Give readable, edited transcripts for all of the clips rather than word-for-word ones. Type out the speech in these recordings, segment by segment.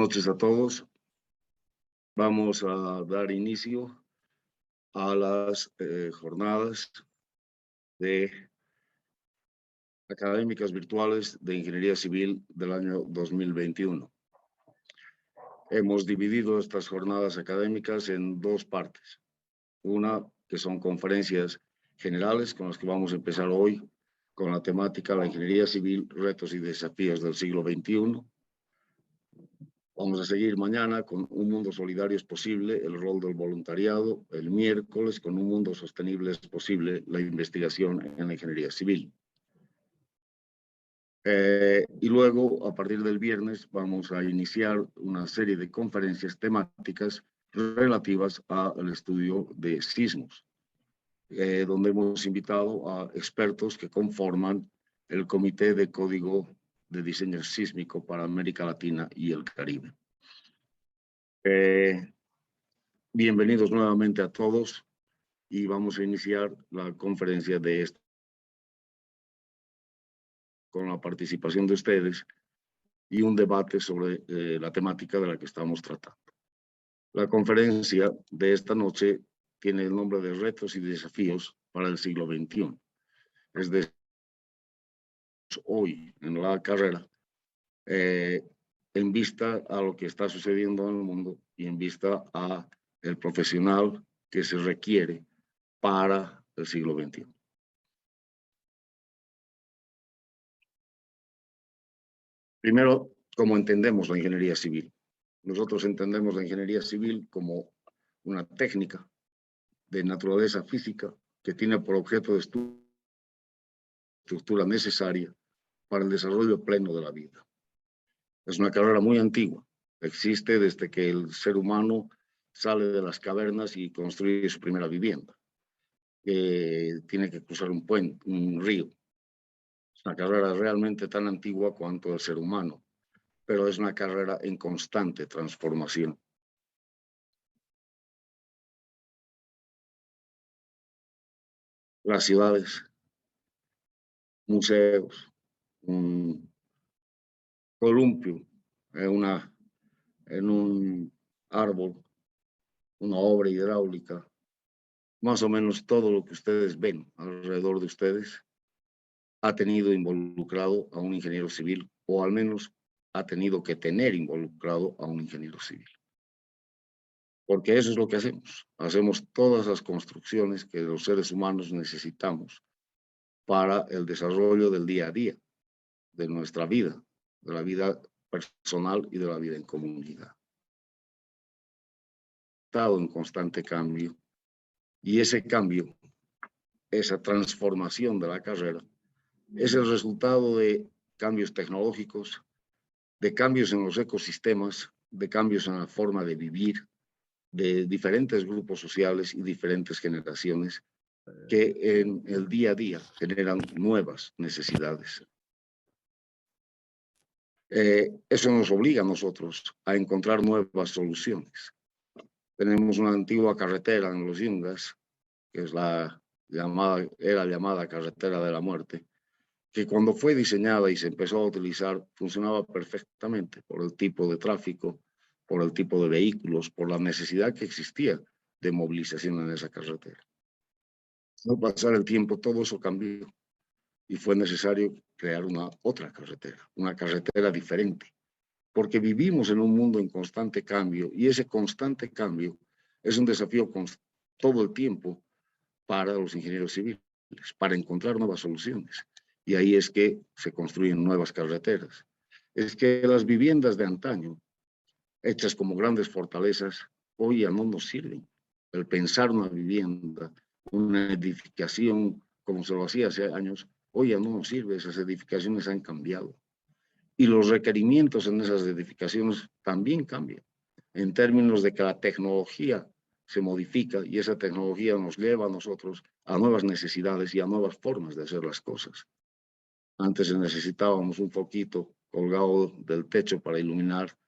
noches a todos. Vamos a dar inicio a las jornadas académicas virtuales de Ingeniería Civil del año 2021. Hemos dividido estas jornadas académicas en dos partes. Una que son conferencias generales con las que vamos a empezar hoy con la temática la Ingeniería Civil, retos y desafíos del siglo XXI. Vamos a seguir mañana con Un mundo solidario es posible, el rol del voluntariado. El miércoles con Un mundo sostenible es posible, la investigación en la ingeniería civil. Y luego, a partir del viernes, vamos a iniciar una serie de conferencias temáticas relativas al estudio de sismos, donde hemos invitado a expertos que conforman el Comité de Código de Diseño Sísmico para América Latina y el Caribe. Bienvenidos nuevamente a todos y vamos a iniciar la conferencia de esta con la participación de ustedes y un debate sobre la temática de la que estamos tratando. La conferencia de esta noche tiene el nombre de Retos y Desafíos para el siglo XXI. Es de hoy en la carrera, en vista a lo que está sucediendo en el mundo y en vista a el profesional que se requiere para el siglo XXI. Primero, ¿cómo entendemos la ingeniería civil? Nosotros entendemos la ingeniería civil como una técnica de naturaleza física que tiene por objeto de estructura necesaria para el desarrollo pleno de la vida. Es una carrera muy antigua. Existe desde que el ser humano sale de las cavernas y construye su primera vivienda. Tiene que cruzar un puente, un río. Es una carrera realmente tan antigua cuanto el ser humano, pero es una carrera en constante transformación. Las ciudades, museos, un columpio en un árbol, una obra hidráulica, más o menos todo lo que ustedes ven alrededor de ustedes ha tenido involucrado a un ingeniero civil, o al menos ha tenido que tener involucrado a un ingeniero civil. Porque eso es lo que hacemos. Hacemos todas las construcciones que los seres humanos necesitamos para el desarrollo del día a día, de nuestra vida, de la vida personal y de la vida en comunidad. Estado en constante cambio, y ese cambio, esa transformación de la carrera, es el resultado de cambios tecnológicos, de cambios en los ecosistemas, de cambios en la forma de vivir, de diferentes grupos sociales y diferentes generaciones que en el día a día generan nuevas necesidades. Eso nos obliga a nosotros a encontrar nuevas soluciones. Tenemos una antigua carretera en los Yungas, que es era llamada carretera de la muerte, que cuando fue diseñada y se empezó a utilizar funcionaba perfectamente por el tipo de tráfico, por el tipo de vehículos, por la necesidad que existía de movilización en esa carretera. Al pasar el tiempo todo eso cambió y fue necesario crear otra carretera diferente, porque vivimos en un mundo en constante cambio y ese constante cambio es un desafío todo el tiempo para los ingenieros civiles, para encontrar nuevas soluciones. Y ahí es que se construyen nuevas carreteras. Es que las viviendas de antaño, hechas como grandes fortalezas, hoy ya no nos sirven. El pensar una vivienda, una edificación, como se lo hacía hace años, hoy ya no nos sirve. Esas edificaciones han cambiado. Y los requerimientos en esas edificaciones también cambian, en términos de que la tecnología se modifica y esa tecnología nos lleva a nosotros a nuevas necesidades y a nuevas formas de hacer las cosas. Antes necesitábamos un foquito colgado del techo para iluminar.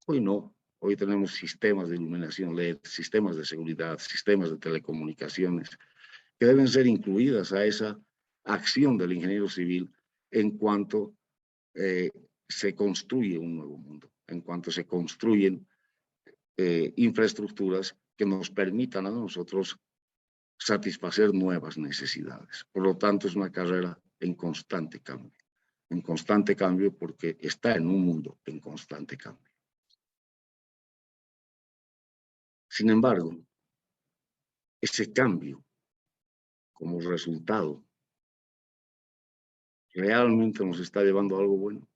Hoy no. Hoy tenemos sistemas de iluminación LED, sistemas de seguridad, sistemas de telecomunicaciones que deben ser incluidas a esa acción del ingeniero civil en cuanto se construye un nuevo mundo. en cuanto se construyen infraestructuras que nos permitan a nosotros satisfacer nuevas necesidades. Por lo tanto, es una carrera en constante cambio porque está en un mundo en constante cambio. Sin embargo, ese cambio como resultado realmente nos está llevando a algo bueno.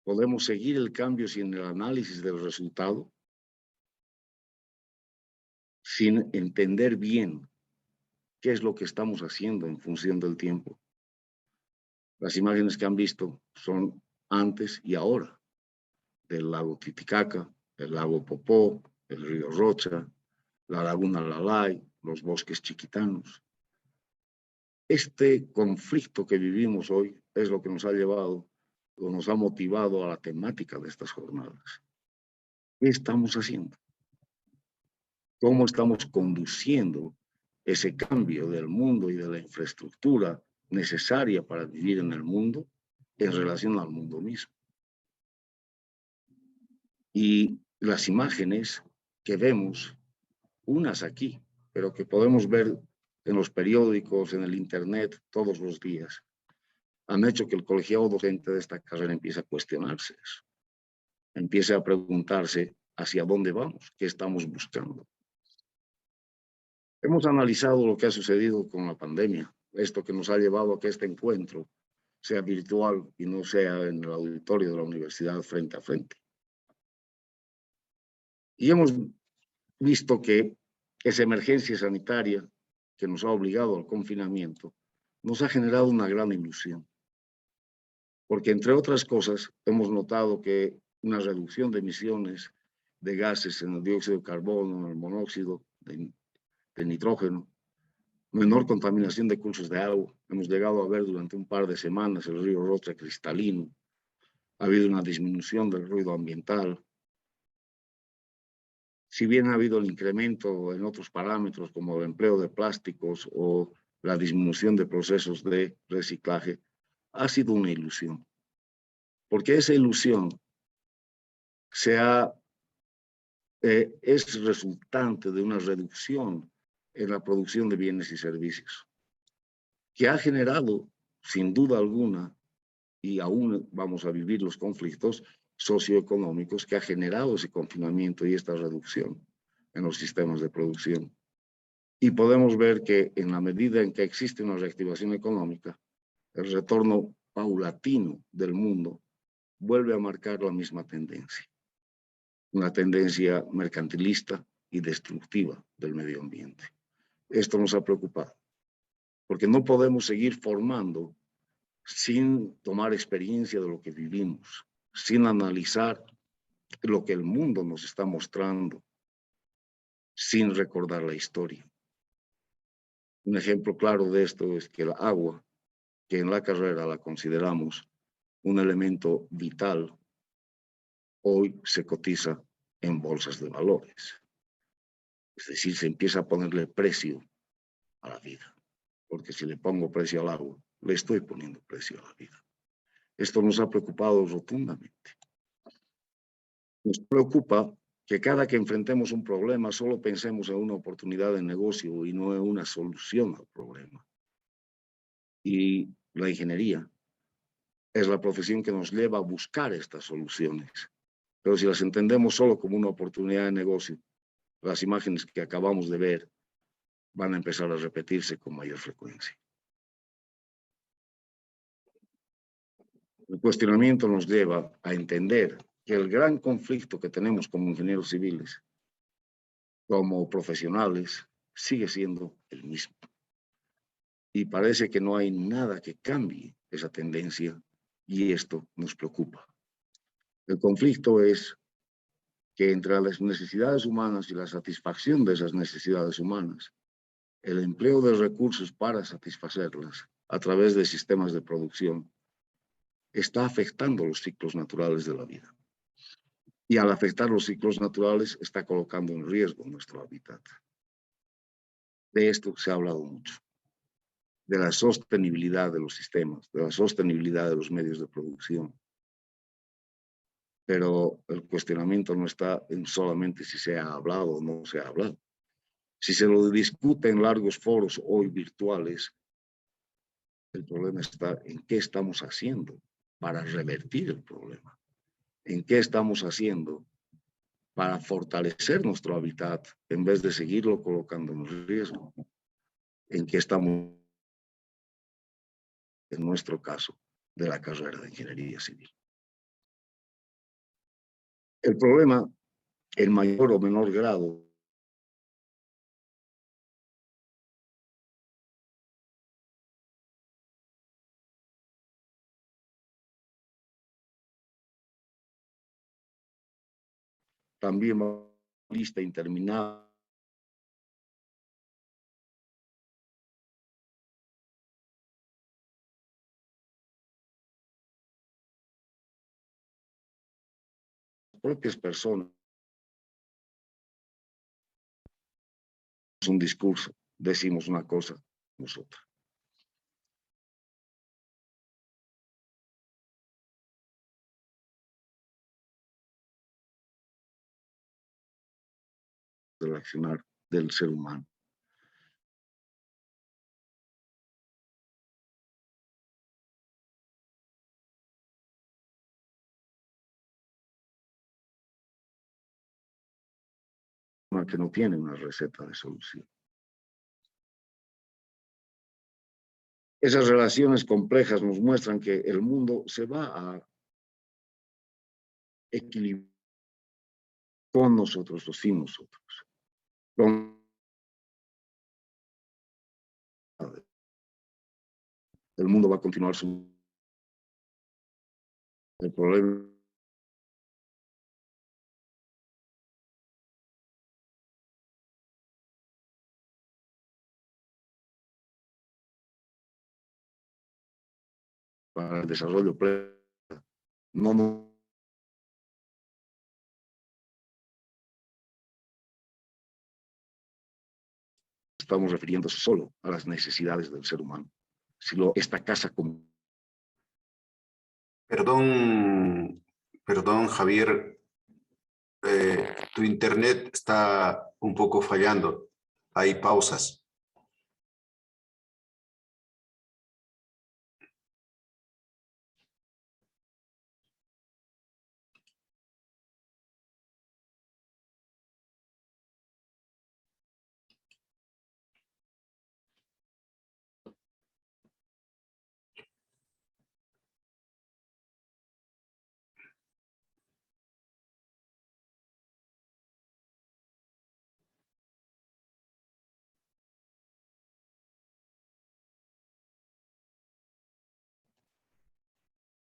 Podemos seguir el cambio sin el análisis del resultado, sin entender bien qué es lo que estamos haciendo en función del tiempo. Las imágenes que han visto son antes y ahora del lago Titicaca, el lago Popó, el río Rocha, la laguna Lalay, los bosques chiquitanos. Este conflicto que vivimos hoy es lo que nos ha llevado o nos ha motivado a la temática de estas jornadas. ¿Qué estamos haciendo? ¿Cómo estamos conduciendo ese cambio del mundo y de la infraestructura necesaria para vivir en el mundo en relación al mundo mismo? Y las imágenes que vemos, unas aquí, pero que podemos ver en los periódicos, en el internet todos los días, han hecho que el colegiado docente de esta carrera empiece a cuestionarse eso. Empiece a preguntarse hacia dónde vamos, qué estamos buscando. Hemos analizado lo que ha sucedido con la pandemia, esto que nos ha llevado a que este encuentro sea virtual y no sea en el auditorio de la universidad frente a frente. Y hemos visto que esa emergencia sanitaria que nos ha obligado al confinamiento nos ha generado una gran ilusión. Porque, entre otras cosas, hemos notado que una reducción de emisiones de gases en el dióxido de carbono, en el monóxido de nitrógeno, menor contaminación de cursos de agua. Hemos llegado a ver durante un par de semanas el río Rocha cristalino. Ha habido una disminución del ruido ambiental. Si bien ha habido el incremento en otros parámetros como el empleo de plásticos o la disminución de procesos de reciclaje, ha sido una ilusión. Porque esa ilusión es resultante de una reducción en la producción de bienes y servicios, que ha generado, sin duda alguna, y aún vamos a vivir los conflictos socioeconómicos que ha generado ese confinamiento y esta reducción en los sistemas de producción. Y podemos ver que en la medida en que existe una reactivación económica, el retorno paulatino del mundo vuelve a marcar la misma tendencia, una tendencia mercantilista y destructiva del medio ambiente. Esto nos ha preocupado, porque no podemos seguir formando sin tomar experiencia de lo que vivimos, sin analizar lo que el mundo nos está mostrando, sin recordar la historia. Un ejemplo claro de esto es que el agua, que en la carrera la consideramos un elemento vital, hoy se cotiza en bolsas de valores. Es decir, se empieza a ponerle precio a la vida, porque si le pongo precio al agua, le estoy poniendo precio a la vida. Esto nos ha preocupado rotundamente. Nos preocupa que cada que enfrentemos un problema solo pensemos en una oportunidad de negocio y no en una solución al problema. Y la ingeniería es la profesión que nos lleva a buscar estas soluciones. Pero si las entendemos solo como una oportunidad de negocio, las imágenes que acabamos de ver van a empezar a repetirse con mayor frecuencia. El cuestionamiento nos lleva a entender que el gran conflicto que tenemos como ingenieros civiles, como profesionales, sigue siendo el mismo. Y parece que no hay nada que cambie esa tendencia y esto nos preocupa. El conflicto es que entre las necesidades humanas y la satisfacción de esas necesidades humanas, el empleo de recursos para satisfacerlas a través de sistemas de producción está afectando los ciclos naturales de la vida. Y al afectar los ciclos naturales está colocando en riesgo nuestro hábitat. De esto se ha hablado mucho, de la sostenibilidad de los sistemas, de la sostenibilidad de los medios de producción. pero el cuestionamiento no está en solamente si se ha hablado o no se ha hablado. Si se lo discute en largos foros hoy virtuales, el problema está en qué estamos haciendo para revertir el problema, en qué estamos haciendo para fortalecer nuestro hábitat en vez de seguirlo colocando en riesgo, en qué estamos, en nuestro caso, de la carrera de ingeniería civil. El problema, en mayor o menor grado, también va a una lista interminable de propias personas. Un discurso, decimos una cosa, nosotros. Del accionar del ser humano. Que no tiene una receta de solución. Esas relaciones complejas nos muestran que el mundo se va a equilibrar con nosotros o sin nosotros. El mundo va a continuar su... El problema para el desarrollo no estamos refiriendo solo a las necesidades del ser humano, sino esta casa común. Perdón, Javier, tu internet está un poco fallando. Hay pausas.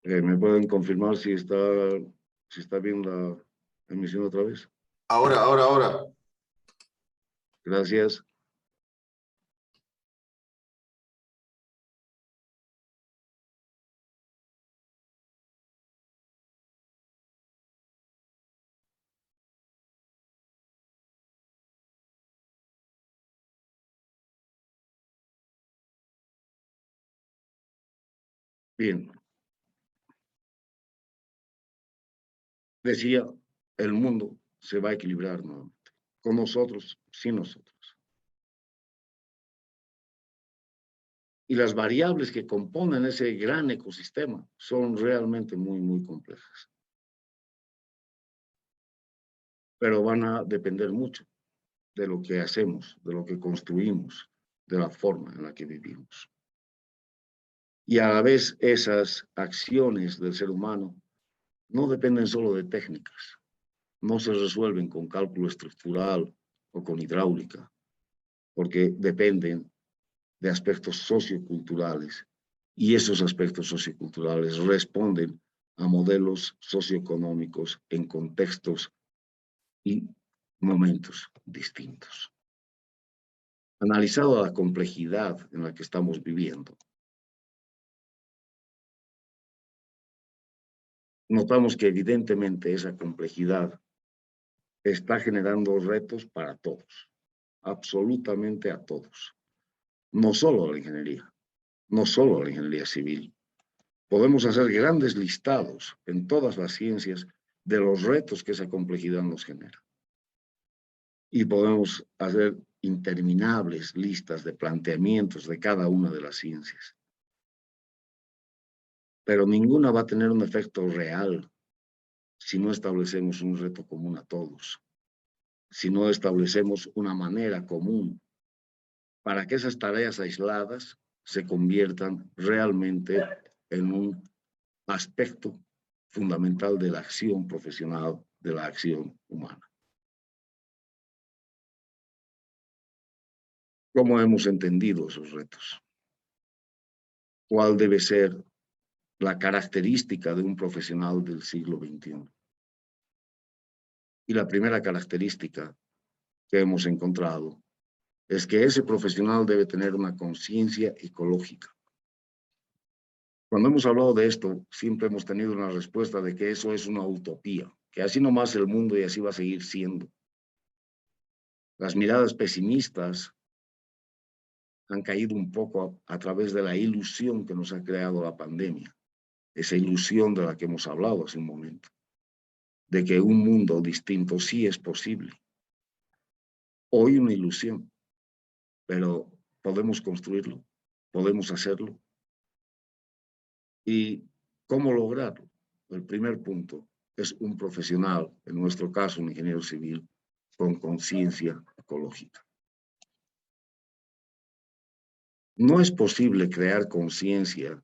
¿Me pueden confirmar si está bien la emisión otra vez? Ahora. Gracias. Bien. Decía, el mundo se va a equilibrar nuevamente, con nosotros, sin nosotros. Y las variables que componen ese gran ecosistema son realmente muy, muy complejas. Pero van a depender mucho de lo que hacemos, de lo que construimos, de la forma en la que vivimos. Y a la vez esas acciones del ser humano no dependen solo de técnicas, no se resuelven con cálculo estructural o con hidráulica, porque dependen de aspectos socioculturales y esos aspectos socioculturales responden a modelos socioeconómicos en contextos y momentos distintos. Analizado la complejidad en la que estamos viviendo, notamos que evidentemente esa complejidad está generando retos para todos, absolutamente a todos, no solo a la ingeniería, no solo a la ingeniería civil. Podemos hacer grandes listados en todas las ciencias de los retos que esa complejidad nos genera. Y podemos hacer interminables listas de planteamientos de cada una de las ciencias. Pero ninguna va a tener un efecto real si no establecemos un reto común a todos, si no establecemos una manera común para que esas tareas aisladas se conviertan realmente en un aspecto fundamental de la acción profesional, de la acción humana. ¿Cómo hemos entendido esos retos? ¿Cuál debe ser la característica de un profesional del siglo XXI? Y la primera característica que hemos encontrado es que ese profesional debe tener una conciencia ecológica. Cuando hemos hablado de esto, siempre hemos tenido una respuesta de que eso es una utopía, que así nomás el mundo y así va a seguir siendo. Las miradas pesimistas han caído un poco a través de la ilusión que nos ha creado la pandemia, esa ilusión de la que hemos hablado hace un momento, de que un mundo distinto sí es posible. Hoy una ilusión, pero podemos construirlo, podemos hacerlo. ¿Y cómo lograrlo? El primer punto es un profesional, en nuestro caso un ingeniero civil, con conciencia ecológica. No es posible crear conciencia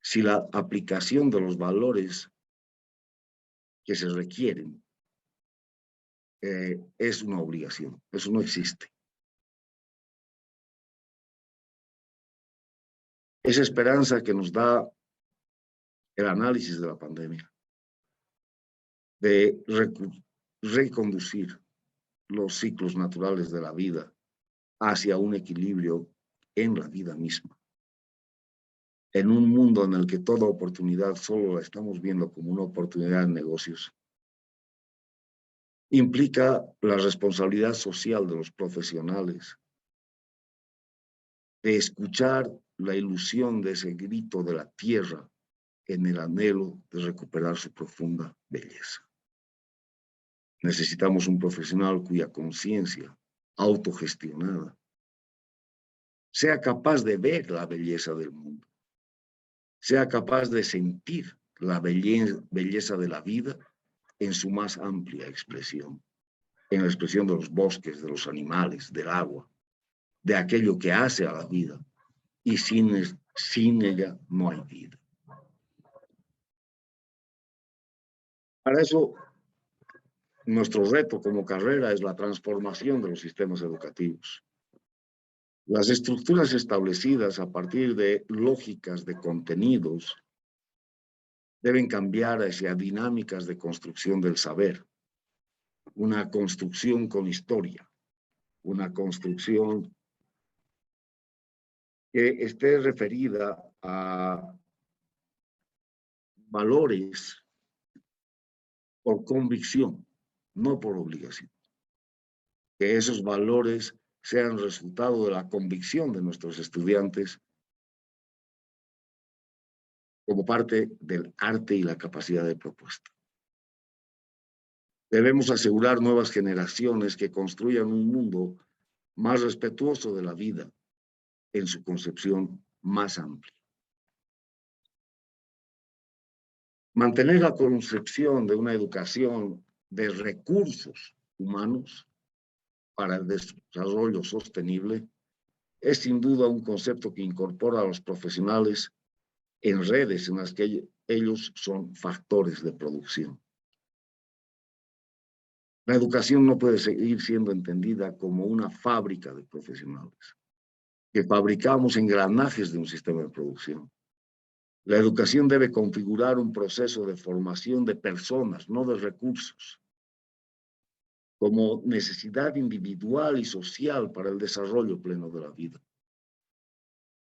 si la aplicación de los valores que se requieren es una obligación. Eso no existe. Esa esperanza que nos da el análisis de la pandemia, de reconducir los ciclos naturales de la vida hacia un equilibrio en la vida misma. En un mundo en el que toda oportunidad solo la estamos viendo como una oportunidad en negocios, implica la responsabilidad social de los profesionales, de escuchar la ilusión de ese grito de la tierra en el anhelo de recuperar su profunda belleza. Necesitamos un profesional cuya conciencia autogestionada sea capaz de ver la belleza del mundo, sea capaz de sentir la belleza de la vida en su más amplia expresión, en la expresión de los bosques, de los animales, del agua, de aquello que hace a la vida, y sin ella no hay vida. Para eso, nuestro reto como carrera es la transformación de los sistemas educativos. Las estructuras establecidas a partir de lógicas de contenidos deben cambiar hacia dinámicas de construcción del saber, una construcción con historia, una construcción que esté referida a valores por convicción, no por obligación. Que esos valores sean resultado de la convicción de nuestros estudiantes como parte del arte y la capacidad de propuesta. Debemos asegurar nuevas generaciones que construyan un mundo más respetuoso de la vida en su concepción más amplia. Mantener la concepción de una educación de recursos humanos para el desarrollo sostenible es sin duda un concepto que incorpora a los profesionales en redes en las que ellos son factores de producción. La educación no puede seguir siendo entendida como una fábrica de profesionales, que fabricamos engranajes de un sistema de producción. La educación debe configurar un proceso de formación de personas, no de recursos, como necesidad individual y social para el desarrollo pleno de la vida.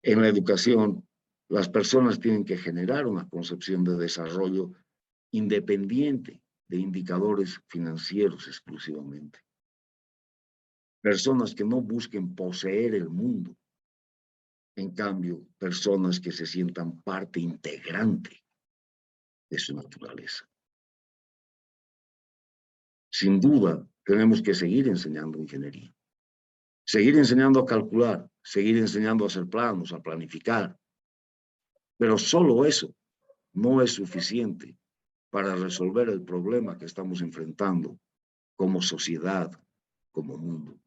En la educación, las personas tienen que generar una concepción de desarrollo independiente de indicadores financieros exclusivamente. Personas que no busquen poseer el mundo, en cambio, personas que se sientan parte integrante de su naturaleza. Sin duda, tenemos que seguir enseñando ingeniería. Seguir enseñando a calcular, seguir enseñando a hacer planos, a planificar. Pero solo eso no es suficiente para resolver el problema que estamos enfrentando como sociedad, como mundo.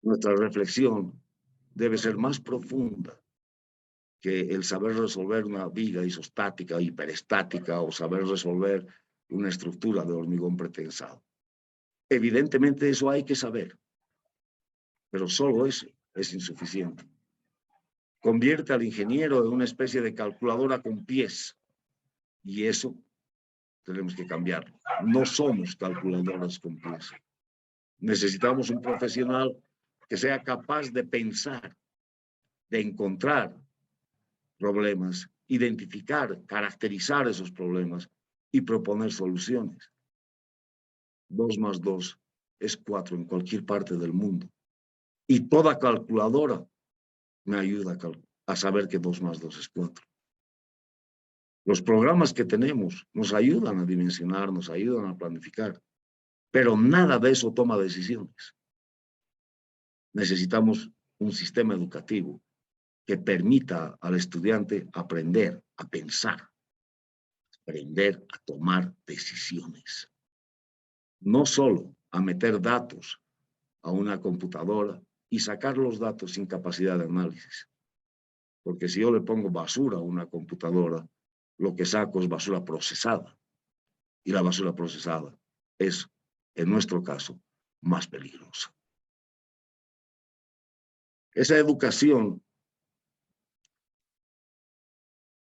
Nuestra reflexión debe ser más profunda que el saber resolver una viga isostática, hiperestática o saber resolver una estructura de hormigón pretensado. Evidentemente eso hay que saber, pero solo eso es insuficiente. Convierte al ingeniero en una especie de calculadora con pies y eso tenemos que cambiarlo. No somos calculadoras con pies. Necesitamos un profesional que sea capaz de pensar, de encontrar problemas, identificar, caracterizar esos problemas y proponer soluciones. 2 más 2 es 4 en cualquier parte del mundo. Y toda calculadora me ayuda a saber que 2 más 2 es 4. Los programas que tenemos nos ayudan a dimensionar, nos ayudan a planificar, pero nada de eso toma decisiones. Necesitamos un sistema educativo que permita al estudiante aprender a pensar, aprender a tomar decisiones. No solo a meter datos a una computadora y sacar los datos sin capacidad de análisis. Porque si yo le pongo basura a una computadora, lo que saco es basura procesada. Y la basura procesada es, en nuestro caso, más peligrosa. Esa educación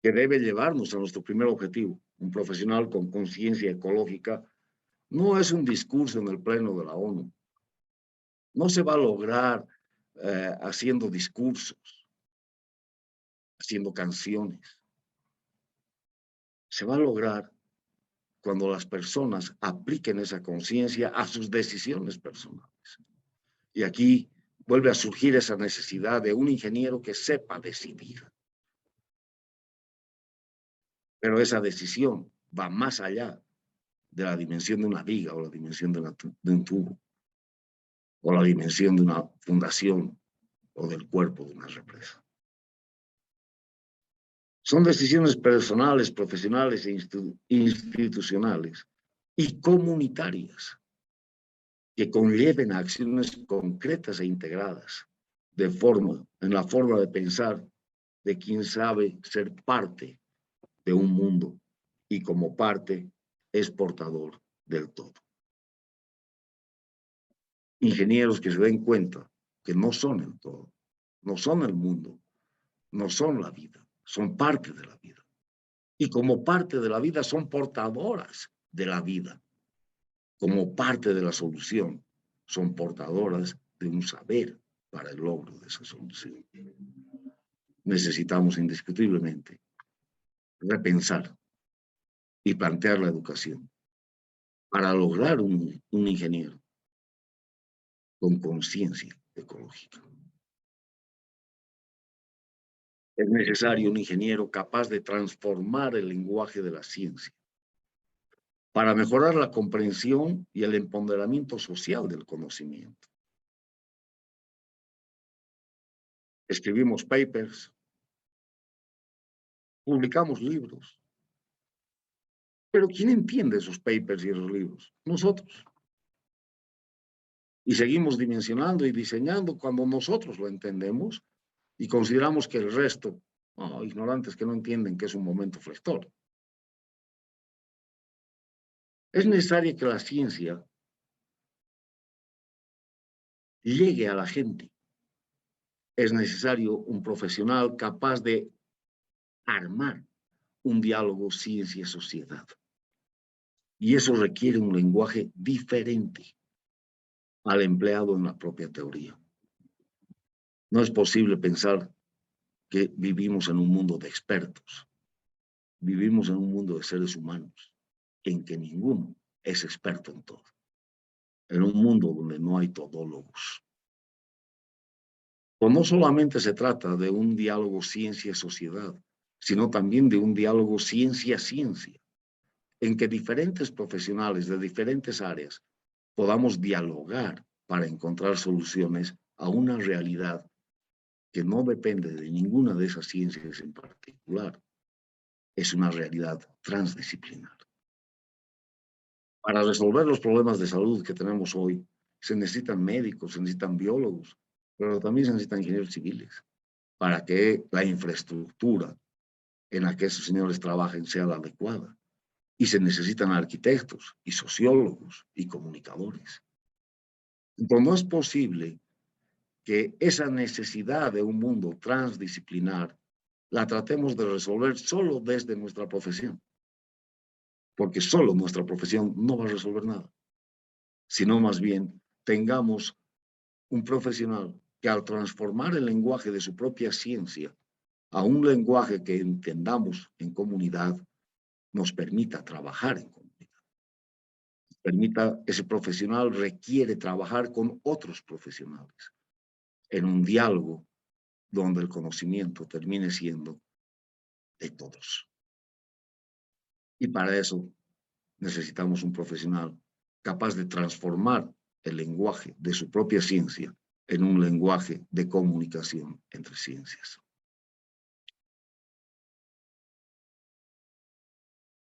que debe llevarnos a nuestro primer objetivo, un profesional con conciencia ecológica, no es un discurso en el Pleno de la ONU. No se va a lograr haciendo discursos, haciendo canciones. Se va a lograr cuando las personas apliquen esa conciencia a sus decisiones personales. Y aquí vuelve a surgir esa necesidad de un ingeniero que sepa decidir. Pero esa decisión va más allá de la dimensión de una viga o la dimensión de un tubo o la dimensión de una fundación o del cuerpo de una represa. Son decisiones personales, profesionales e institucionales y comunitarias que conlleven a acciones concretas e integradas en la forma de pensar de quien sabe ser parte de un mundo y como parte es portador del todo. Ingenieros que se den cuenta que no son el todo, no son el mundo, no son la vida, son parte de la vida. Y como parte de la vida son portadoras de la vida. Como parte de la solución son portadoras de un saber para el logro de esa solución. Necesitamos indiscutiblemente repensar y plantear la educación para lograr un ingeniero con conciencia ecológica. Es necesario un ingeniero capaz de transformar el lenguaje de la ciencia para mejorar la comprensión y el empoderamiento social del conocimiento. Escribimos papers, publicamos libros, pero ¿quién entiende esos papers y esos libros? Nosotros. Y seguimos dimensionando y diseñando cuando nosotros lo entendemos y consideramos que el resto, ignorantes que no entienden que es un momento flector. Es necesario que la ciencia llegue a la gente. Es necesario un profesional capaz de armar un diálogo ciencia-sociedad. Y eso requiere un lenguaje diferente al empleado en la propia teoría. No es posible pensar que vivimos en un mundo de expertos. Vivimos en un mundo de seres humanos en que ninguno es experto en todo. En un mundo donde no hay todólogos. O no solamente se trata de un diálogo ciencia-sociedad, sino también de un diálogo ciencia-ciencia, en que diferentes profesionales de diferentes áreas podamos dialogar para encontrar soluciones a una realidad que no depende de ninguna de esas ciencias en particular. Es una realidad transdisciplinar. Para resolver los problemas de salud que tenemos hoy, se necesitan médicos, se necesitan biólogos, pero también se necesitan ingenieros civiles para que la infraestructura en la que esos señores trabajen sea la adecuada. Y se necesitan arquitectos y sociólogos y comunicadores. Entonces, no es posible que esa necesidad de un mundo transdisciplinar la tratemos de resolver solo desde nuestra profesión, porque solo nuestra profesión no va a resolver nada, sino más bien tengamos un profesional que al transformar el lenguaje de su propia ciencia a un lenguaje que entendamos en comunidad, nos permita trabajar en comunidad. Ese profesional requiere trabajar con otros profesionales en un diálogo donde el conocimiento termine siendo de todos. Y para eso necesitamos un profesional capaz de transformar el lenguaje de su propia ciencia en un lenguaje de comunicación entre ciencias.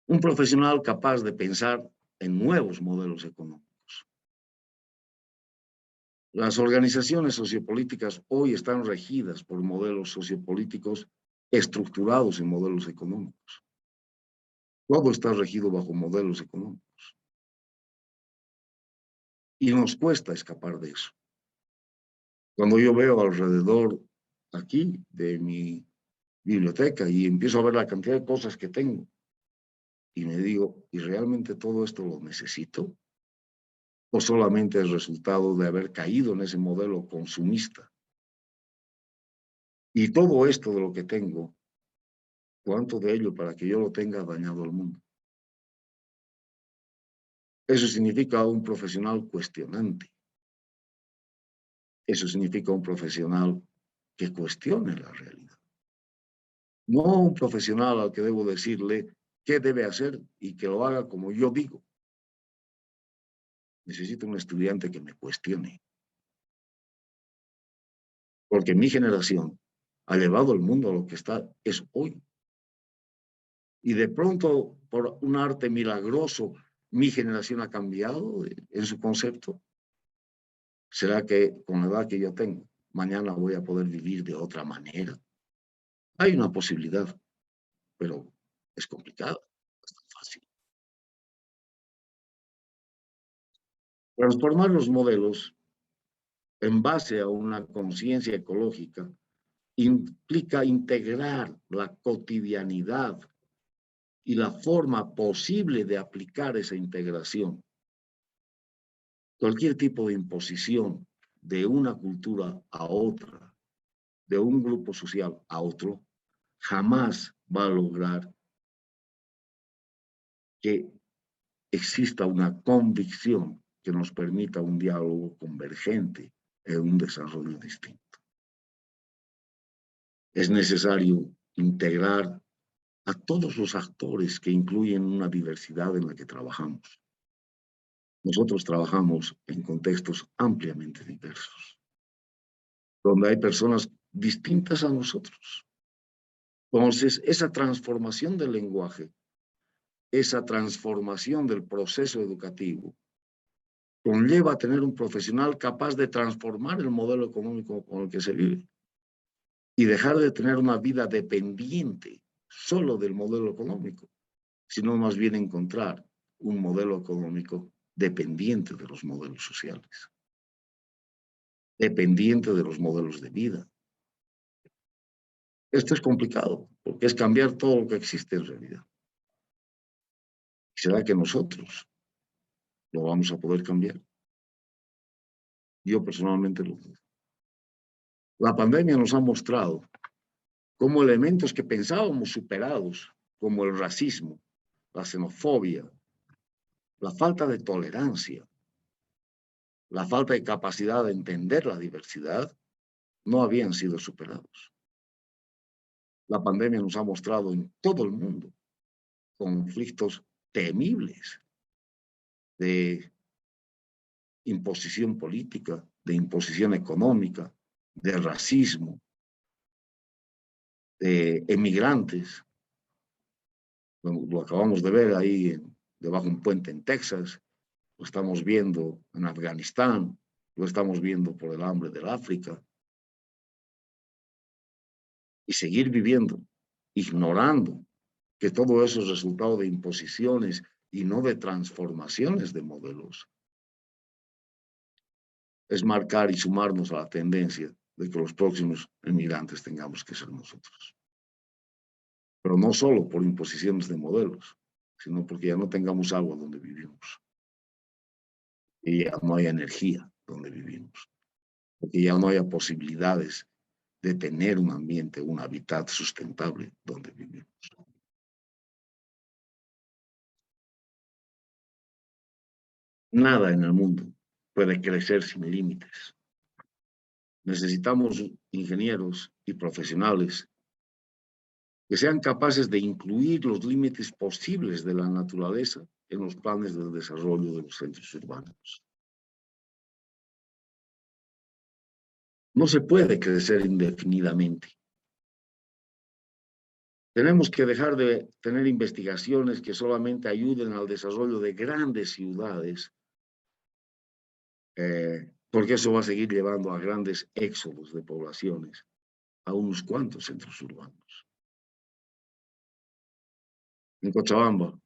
Un profesional capaz de pensar en nuevos modelos económicos. Las organizaciones sociopolíticas hoy están regidas por modelos sociopolíticos estructurados en modelos económicos. Todo está regido bajo modelos económicos. Y nos cuesta escapar de eso. Cuando yo veo alrededor aquí de mi biblioteca y empiezo a ver la cantidad de cosas que tengo y me digo, ¿y realmente todo esto lo necesito? ¿O solamente es resultado de haber caído en ese modelo consumista? Y todo esto de lo que tengo, ¿cuánto de ello para que yo lo tenga dañado al mundo? Eso significa un profesional cuestionante. Eso significa un profesional que cuestione la realidad. No un profesional al que debo decirle qué debe hacer y que lo haga como yo digo. Necesito un estudiante que me cuestione. Porque mi generación ha llevado el mundo a lo que es hoy. Y de pronto, por un arte milagroso, mi generación ha cambiado en su concepto. ¿Será que con la edad que yo tengo, mañana voy a poder vivir de otra manera? Hay una posibilidad, pero es complicada, no es tan fácil. Transformar los modelos en base a una conciencia ecológica implica integrar la cotidianidad y la forma posible de aplicar esa integración. Cualquier tipo de imposición de una cultura a otra, de un grupo social a otro, jamás va a lograr que exista una convicción que nos permita un diálogo convergente en un desarrollo distinto. Es necesario integrar a todos los actores que incluyen una diversidad en la que trabajamos. Nosotros trabajamos en contextos ampliamente diversos, donde hay personas distintas a nosotros. Entonces, esa transformación del lenguaje, esa transformación del proceso educativo, conlleva a tener un profesional capaz de transformar el modelo económico con el que se vive y dejar de tener una vida dependiente solo del modelo económico, sino más bien encontrar un modelo económico dependiente de los modelos sociales, dependiente de los modelos de vida. Esto es complicado, porque es cambiar todo lo que existe en realidad. ¿Será que nosotros lo vamos a poder cambiar? Yo personalmente lo dudo. La pandemia nos ha mostrado cómo elementos que pensábamos superados, como el racismo, la xenofobia, la falta de tolerancia, la falta de capacidad de entender la diversidad, no habían sido superados. La pandemia nos ha mostrado en todo el mundo conflictos temibles de imposición política, de imposición económica, de racismo, de emigrantes. Lo acabamos de ver ahí debajo de un puente en Texas, lo estamos viendo en Afganistán, lo estamos viendo por el hambre del África. Y seguir viviendo, ignorando que todo eso es resultado de imposiciones y no de transformaciones de modelos, es marcar y sumarnos a la tendencia de que los próximos emigrantes tengamos que ser nosotros. Pero no solo por imposiciones de modelos, sino porque ya no tengamos agua donde vivimos, y ya no hay energía donde vivimos, porque ya no haya posibilidades de tener un ambiente, un hábitat sustentable donde vivimos. Nada en el mundo puede crecer sin límites. Necesitamos ingenieros y profesionales que sean capaces de incluir los límites posibles de la naturaleza en los planes de desarrollo de los centros urbanos. No se puede crecer indefinidamente. Tenemos que dejar de tener investigaciones que solamente ayuden al desarrollo de grandes ciudades, porque eso va a seguir llevando a grandes éxodos de poblaciones a unos cuantos centros urbanos. En Cochabamba,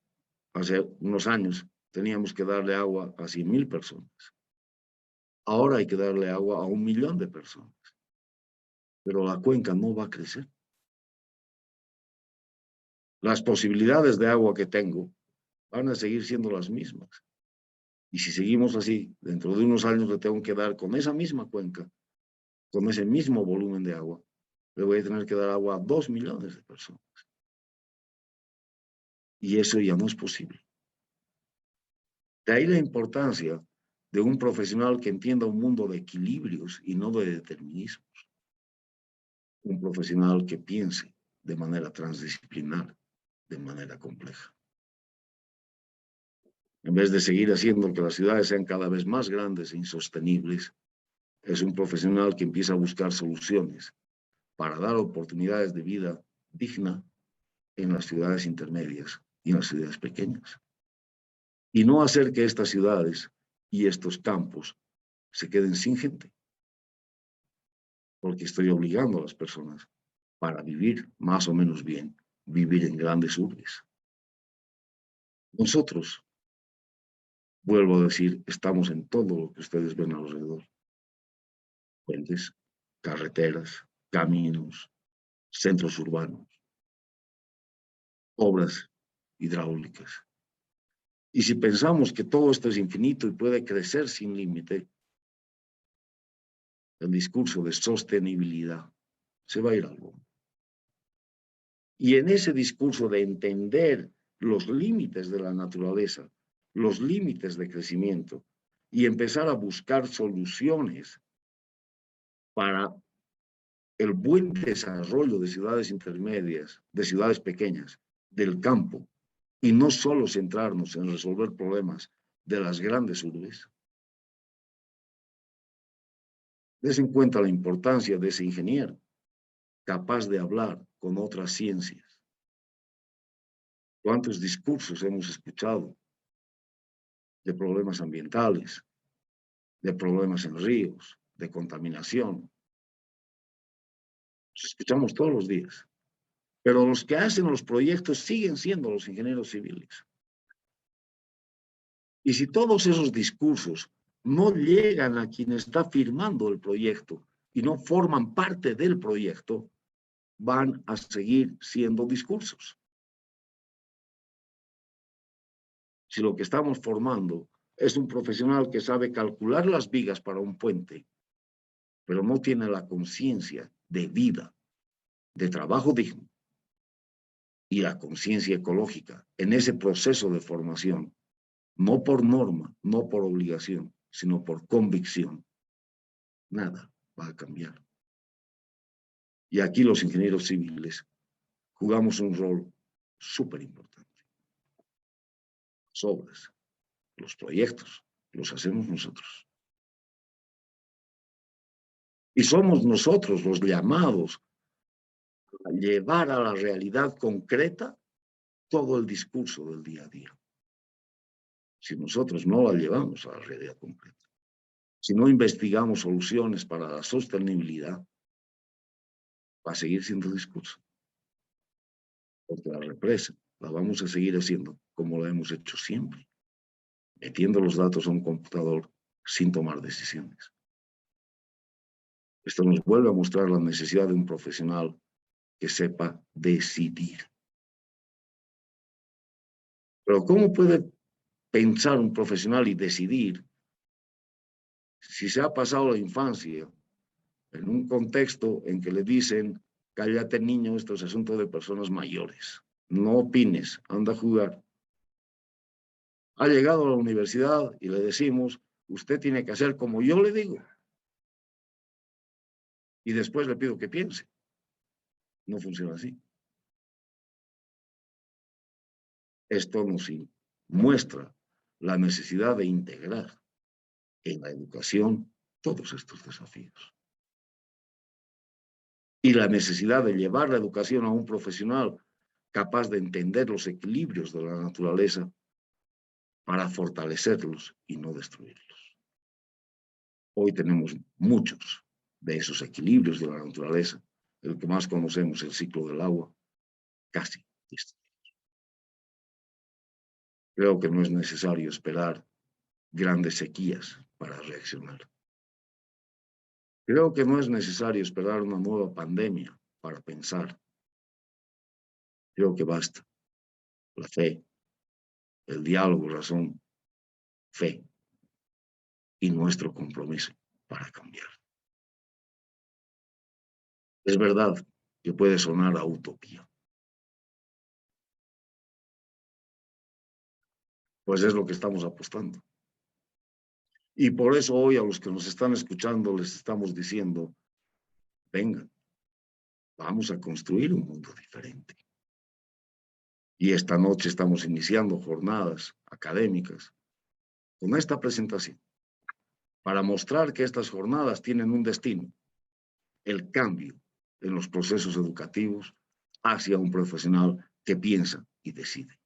hace unos años, teníamos que darle agua a 100,000 personas. Ahora hay que darle agua a 1,000,000 de personas. Pero la cuenca no va a crecer. Las posibilidades de agua que tengo van a seguir siendo las mismas. Y si seguimos así, dentro de unos años le tengo que dar con esa misma cuenca, con ese mismo volumen de agua, le voy a tener que dar agua a 2,000,000 de personas. Y eso ya no es posible. De ahí la importancia de un profesional que entienda un mundo de equilibrios y no de determinismos. Un profesional que piense de manera transdisciplinar, de manera compleja. En vez de seguir haciendo que las ciudades sean cada vez más grandes e insostenibles, es un profesional que empieza a buscar soluciones para dar oportunidades de vida digna en las ciudades intermedias y en las ciudades pequeñas. Y no hacer que estas ciudades y estos campos se queden sin gente, porque estoy obligando a las personas para vivir más o menos bien, vivir en grandes urbes. Nosotros, vuelvo a decir, estamos en todo lo que ustedes ven alrededor. Puentes, carreteras, caminos, centros urbanos, obras hidráulicas. Y si pensamos que todo esto es infinito y puede crecer sin límite, el discurso de sostenibilidad se va a ir al bombo. Y en ese discurso de entender los límites de la naturaleza, los límites de crecimiento, y empezar a buscar soluciones para el buen desarrollo de ciudades intermedias, de ciudades pequeñas, del campo, y no solo centrarnos en resolver problemas de las grandes urbes. Des en cuenta la importancia de ese ingeniero capaz de hablar con otras ciencias. ¿Cuántos discursos hemos escuchado de problemas ambientales, de problemas en ríos, de contaminación? Los escuchamos todos los días. Pero los que hacen los proyectos siguen siendo los ingenieros civiles. Y si todos esos discursos no llegan a quien está firmando el proyecto y no forman parte del proyecto, van a seguir siendo discursos. Si lo que estamos formando es un profesional que sabe calcular las vigas para un puente, pero no tiene la conciencia de vida, de trabajo digno y la conciencia ecológica en ese proceso de formación, no por norma, no por obligación, sino por convicción, nada va a cambiar. Y aquí los ingenieros civiles jugamos un rol súper importante. obras, los proyectos, los hacemos nosotros. Y somos nosotros los llamados a llevar a la realidad concreta todo el discurso del día a día. Si nosotros no la llevamos a la realidad concreta, si no investigamos soluciones para la sostenibilidad, va a seguir siendo discurso. Porque la represa la vamos a seguir haciendo como la hemos hecho siempre, metiendo los datos a un computador sin tomar decisiones. Esto nos vuelve a mostrar la necesidad de un profesional que sepa decidir. Pero ¿cómo puede pensar un profesional y decidir si se ha pasado la infancia en un contexto en que le dicen, cállate niño, esto es asunto de personas mayores, no opines, anda a jugar? Ha llegado a la universidad y le decimos, usted tiene que hacer como yo le digo. Y después le pido que piense. No funciona así. Esto nos muestra la necesidad de integrar en la educación todos estos desafíos. Y la necesidad de llevar la educación a un profesional capaz de entender los equilibrios de la naturaleza para fortalecerlos y no destruirlos. Hoy tenemos muchos de esos equilibrios de la naturaleza. El que más conocemos, el ciclo del agua, casi destruidos. Creo que no es necesario esperar grandes sequías para reaccionar. Creo que no es necesario esperar una nueva pandemia para pensar. Creo que basta la fe, el diálogo, razón, fe y nuestro compromiso para cambiar. Es verdad que puede sonar a utopía. Pues es lo que estamos apostando. Y por eso hoy a los que nos están escuchando les estamos diciendo, vengan, vamos a construir un mundo diferente. Y esta noche estamos iniciando jornadas académicas con esta presentación para mostrar que estas jornadas tienen un destino, el cambio en los procesos educativos hacia un profesional que piensa y decide.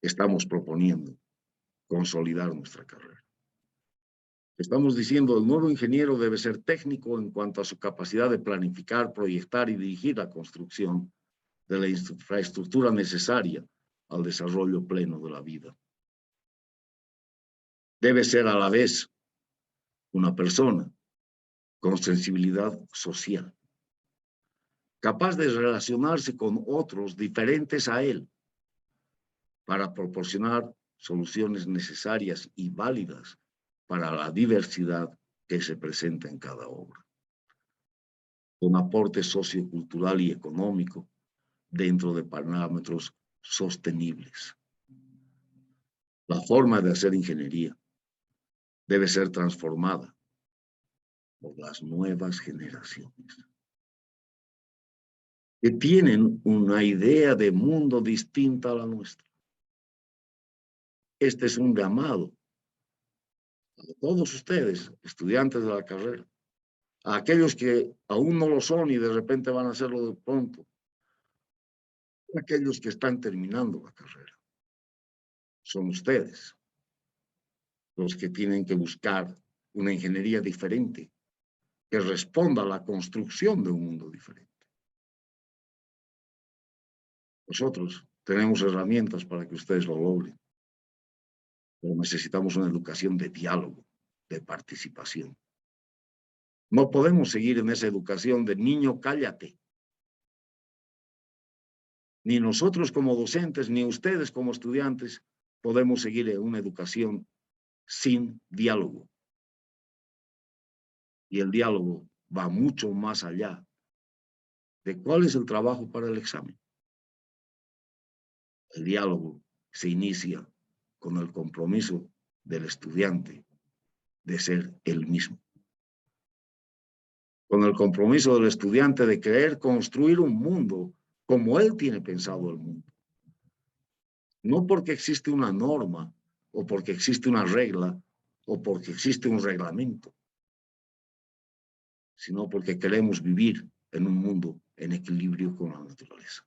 Estamos proponiendo consolidar nuestra carrera. Estamos diciendo, el nuevo ingeniero debe ser técnico en cuanto a su capacidad de planificar, proyectar y dirigir la construcción de la infraestructura necesaria al desarrollo pleno de la vida. Debe ser a la vez una persona con sensibilidad social, capaz de relacionarse con otros diferentes a él para proporcionar soluciones necesarias y válidas para la diversidad que se presenta en cada obra. Un aporte sociocultural y económico dentro de parámetros sostenibles. La forma de hacer ingeniería debe ser transformada por las nuevas generaciones, que tienen una idea de mundo distinta a la nuestra. Este es un llamado a todos ustedes, estudiantes de la carrera, a aquellos que aún no lo son y de repente van a hacerlo de pronto, a aquellos que están terminando la carrera. Son ustedes los que tienen que buscar una ingeniería diferente que responda a la construcción de un mundo diferente. Nosotros tenemos herramientas para que ustedes lo logren, pero necesitamos una educación de diálogo, de participación. No podemos seguir en esa educación de niño, cállate. Ni nosotros como docentes, ni ustedes como estudiantes podemos seguir en una educación sin diálogo. Y el diálogo va mucho más allá de cuál es el trabajo para el examen. El diálogo se inicia con el compromiso del estudiante de ser él mismo. Con el compromiso del estudiante de querer construir un mundo como él tiene pensado el mundo. No porque existe una norma, o porque existe una regla, o porque existe un reglamento, sino porque queremos vivir en un mundo en equilibrio con la naturaleza.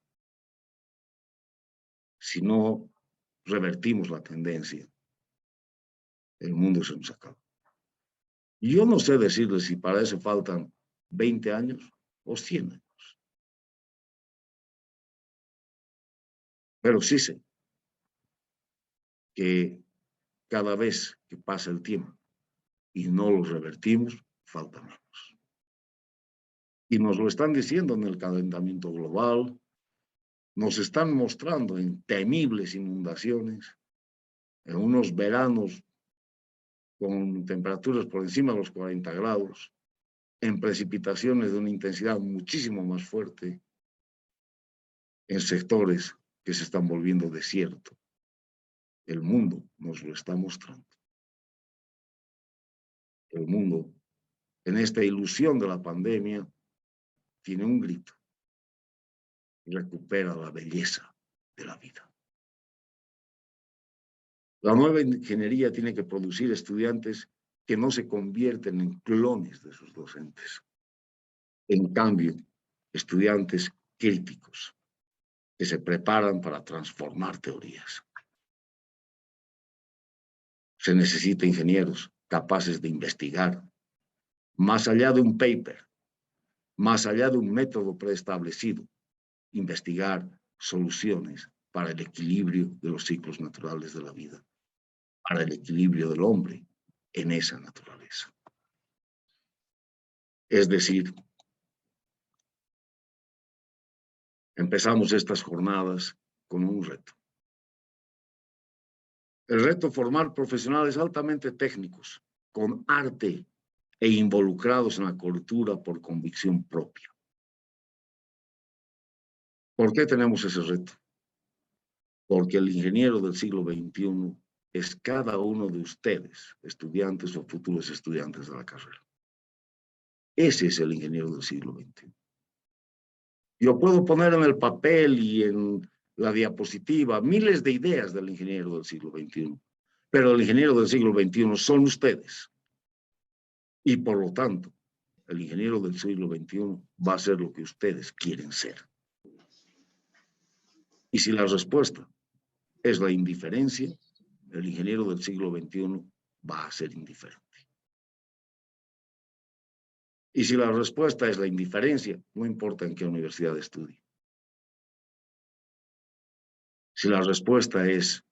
Si no revertimos la tendencia, el mundo se nos acaba. Y yo no sé decirles si para eso faltan 20 años o 100 años, pero sí sé que cada vez que pasa el tiempo y no lo revertimos, falta menos. Y nos lo están diciendo en el calentamiento global, nos están mostrando en temibles inundaciones, en unos veranos con temperaturas por encima de los 40 grados, en precipitaciones de una intensidad muchísimo más fuerte, en sectores que se están volviendo desierto. El mundo nos lo está mostrando. El mundo, en esta ilusión de la pandemia, tiene un grito: recupera la belleza de la vida. La nueva ingeniería tiene que producir estudiantes que no se convierten en clones de sus docentes. En cambio, estudiantes críticos que se preparan para transformar teorías. Se necesita ingenieros capaces de investigar más allá de un paper, más allá de un método preestablecido, investigar soluciones para el equilibrio de los ciclos naturales de la vida, para el equilibrio del hombre en esa naturaleza. Es decir, empezamos estas jornadas con un reto. El reto: formar profesionales altamente técnicos, con arte e involucrados en la cultura por convicción propia. ¿Por qué tenemos ese reto? Porque el ingeniero del siglo XXI es cada uno de ustedes, estudiantes o futuros estudiantes de la carrera. Ese es el ingeniero del siglo XXI. Yo puedo poner en el papel y en la diapositiva miles de ideas del ingeniero del siglo XXI, pero el ingeniero del siglo XXI son ustedes. Y por lo tanto, el ingeniero del siglo XXI va a ser lo que ustedes quieren ser. Y si la respuesta es la indiferencia, el ingeniero del siglo XXI va a ser indiferente. Y si la respuesta es la indiferencia, no importa en qué universidad estudie. Si la respuesta es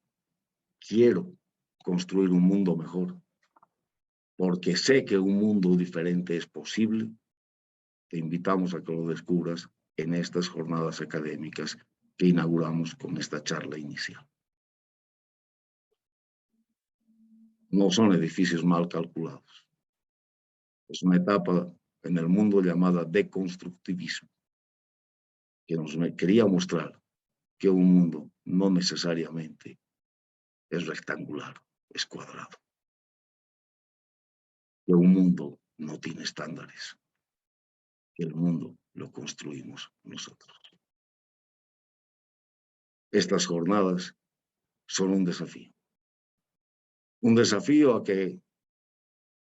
quiero construir un mundo mejor, porque sé que un mundo diferente es posible, te invitamos a que lo descubras en estas jornadas académicas que inauguramos con esta charla inicial. No son edificios mal calculados. Es una etapa en el mundo llamada deconstructivismo, que nos quería mostrar que un mundo no necesariamente es rectangular, es cuadrado. Que un mundo no tiene estándares, que el mundo lo construimos nosotros. Estas jornadas son un desafío. Un desafío a que,